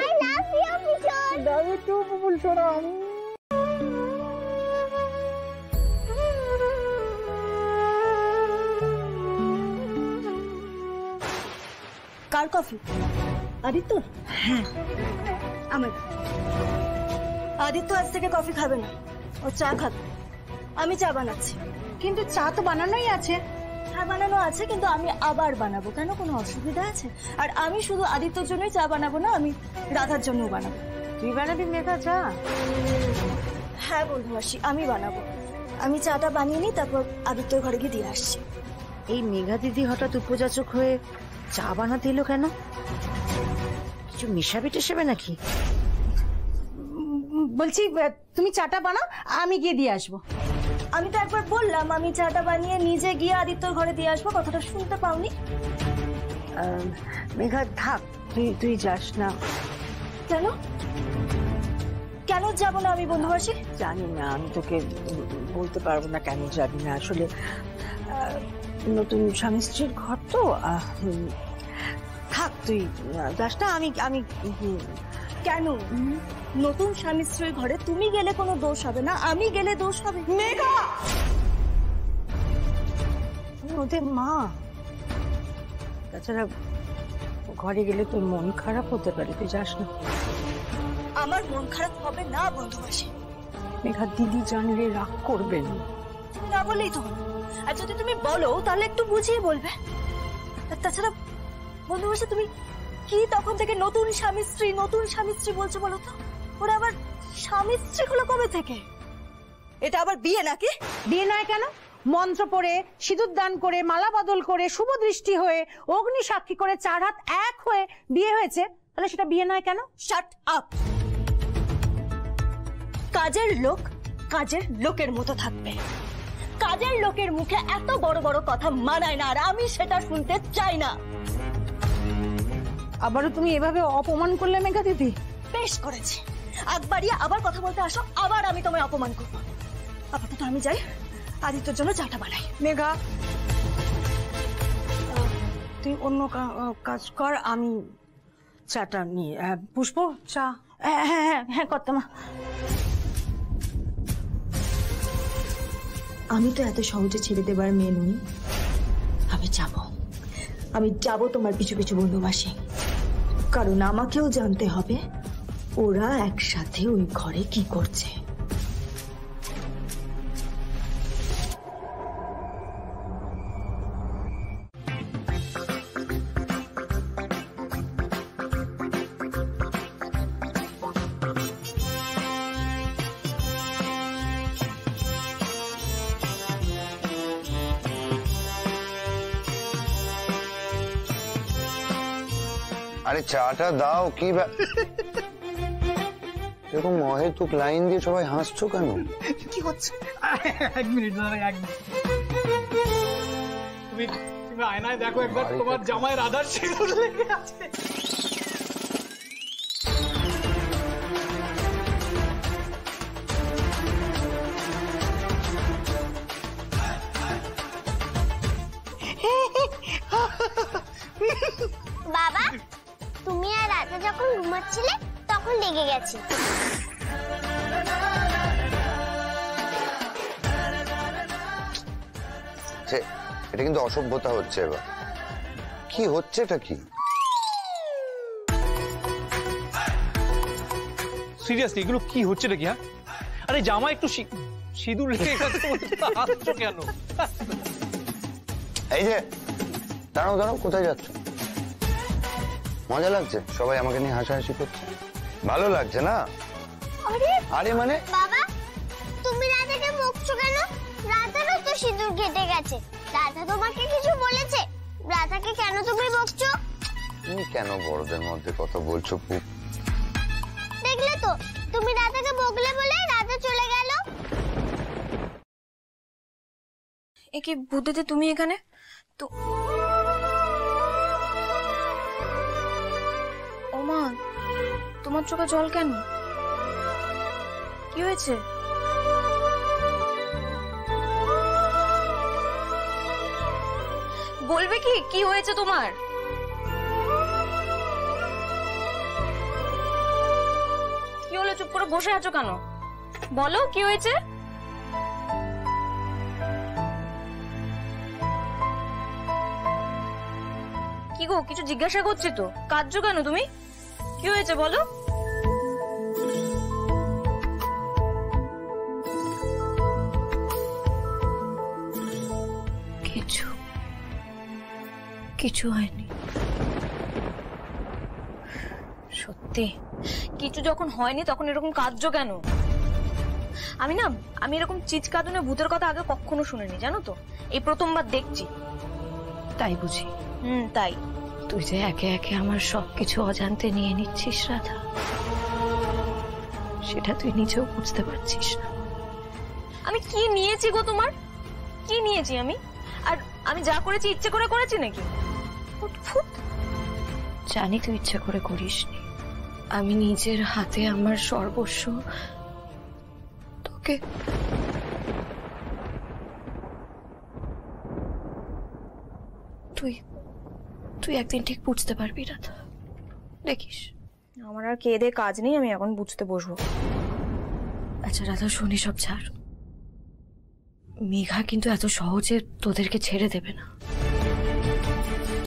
I love you, Vishal. Love you too, Pupul Sona. Car coffee? Aditya? হ্যাঁ আমার। আদিত্য আজ থেকে কফি খাবে না, ও চা খাবে। আমি চা বানাচ্ছি। কিন্তু চা তো বানানোই আছে। হ্যাঁ বানানো আছে, কিন্তু আমি আবার বানাবো। কেন, কোনো অসুবিধা আছে? আর আমি শুধু আদিত্যর জন্যই চা বানাবো না, আমি রাধার জন্যও বানাবো। তুই বানাবি মেঘা চা? হ্যাঁ বন্ধু মাসি, আমি বানাবো। আমি চাটা বানিয়ে নিই, তারপর আদিত্যর ঘরে গিয়ে দিয়ে আসছি। এই মেঘা দিদি হঠাৎ উপযাচক হয়ে চা বানাতে এলো কেন? কিছু মেশাবে টেশাবে নাকি? বলছি তুমি চাটা বানাও, আমি গিয়ে দিয়ে আসবো। আমি তো একবার বললাম আমি চাটা বানিয়ে নিজে গিয়ে আদিত্যর ঘরে দিয়ে আসবো, কথাটা শুনতে পাওনি? মেঘা থাক, তুই যাস না। কেন কেন যাবো না আমি বন্ধুবাসী? জানি না, আমি তোকে বলতে পারবো না কেন যাবি না। আসলে নতুন স্বামী স্ত্রীর ঘর তো, থাক তুই যাস না। আমি কেন? নতুন স্বামী স্ত্রীর ঘরে তুমি গেলে কোনো দোষ হবে না, আমি গেলে দোষ হবে। মেঘা ওদের মা, তাছাড়া ঘরে গেলে তোর মন খারাপ হতে পারে, তুই যাস না। আমার মন খারাপ হবে না বন্ধুবাসী। মেঘা দিদি জানলে রাগ করবেন। না বলেই তো, আর যদি তুমি বলো তাহলে একটু বুঝিয়ে বলবে। তাছাড়া বন্ধুবাসী তুমি কি তখন থেকে নতুন স্বামী স্ত্রী বলছো বলো তো? ওরা আবার স্বামী স্ত্রী হলো কবে থেকে? এটা আবার বিয়ে নাকি? বিয়ে নয় কেন? মন্ত্র পড়ে, সিঁদুর দান করে, মালা বদল করে, শুভ দৃষ্টি হয়ে, অগ্নি সাক্ষী করে 4 হাত এক হয়ে বিয়ে হয়েছে, তাহলে সেটা বিয়ে নয় কেন? Shut up. কাজের লোক কাজের লোকের মতো থাকবে। কাজের লোকের মুখে এত বড় বড় কথা মানায় না, আর আমি সেটা শুনতে চাই না। আবারও তুমি এভাবে অপমান করলে মেঘা দিদি? বেশ করেছি, আগ বাড়িয়ে আবার কথা বলতে আসো, আবার আমি তোমায় অপমান করবো। আপাতত আমি যাই, আদিত্যর জন্য চাটা বানাই। মেঘা তুই অন্য কাজ কর, আমি চাটা নিয়ে। পুষ্প চা? হ্যাঁ হ্যাঁ হ্যাঁ হ্যাঁ কর্তামা। আমি তো এত সহজে ছেড়ে দেবার মেয়ে নই। আমি যাব তোমার পিছু পিছু বন্ধু মাসি, কারণ আমাকেও জানতে হবে ওরা একসাথে ওই ঘরে কি করছে। আরে চাটা দাও। কি এরকম অহেতুক লাইন দিয়ে সবাই হাসছো কেন? কি হচ্ছে? এক মিনিট দাঁড়া, এক মিনিট। তুমি আয়নায় দেখো একবার, তোমার জামায় রাধার সিঁদুর লেগে আছে। বাবা, তুমি আর রাজা যখন ঘুমাচ্ছিলে তখন লেগে গেছে। এটা কিন্তু অসভ্যতা হচ্ছে। এবার কি হচ্ছে, এটা কি? সিরিয়াসলি এগুলো কি হচ্ছে নাকি? হ্যাঁ, আরে জামা একটু সিঁদুর লেগে গেছে আসছো কেন? এই যে দাঁড়াও দাঁড়াও, কোথায় যাচ্ছ? মজা লাগছে? সবাই আমাকে নিয়ে হাসাহাসি করছে, ভালো লাগছে না? আরে মানে বাবা, তুমি রাজাকে বকছো কেন? রাজারও তো সিঁদুর কেটে গেছে। রাজা তোমাকে কিছু বলেছে? রাজাকে কেন তুমি বকছো? তুমি কেন বড়দের মধ্যে কথা বলছো? দেখলে তো, তুমি রাজাকে বকলে বলে রাজা চলে গেল। এ কি বুদ্ধিতে তুমি এখানে? তো ওমা, তোমার চোখে জল কেন? কি হয়েছে? বলবে কি কি হয়েছে তোমার? কি হলো, চুপ করে বসে আছো কেন? বলো কি হয়েছে? কি গো, কিছু জিজ্ঞাসা করছি তো, কাঁদছো কেন তুমি? কি হয়েছে বলো? কিছু কিছু হয়নি। সত্যি কিছু যখন হয়নি তখন এরকম কাঁদছো কেন? আমি এরকম চিৎকাদনে ভূতের কথা আগে কখনো শুনিনি, জানো তো, এই প্রথমবার দেখছি। তাই বুঝি? তাই। তুই যে একে একে আমার সবকিছু অজান্তে নিয়ে নিচ্ছিস রাধা, সেটা তুই নিজেও বুঝতে পারছিস না। আমি কি নিয়েছি গো তোমার? কি নিয়েছি আমি? আর আমি যা করেছি ইচ্ছে করে করেছি নাকি? জানি তুই ইচ্ছে করে করিসনি। আমি নিজের হাতে আমার সর্বস্ব তোকে তুই একদিন ঠিক বুঝতে পারবি রাধা, দেখিস। আমার আর কেঁদে কাজ নেই, আমি এখন বুঝতে বসবো। আচ্ছা রাধা, শুনি সব ছাড়। মেঘা কিন্তু এত সহজে তোদেরকে ছেড়ে দেবে না।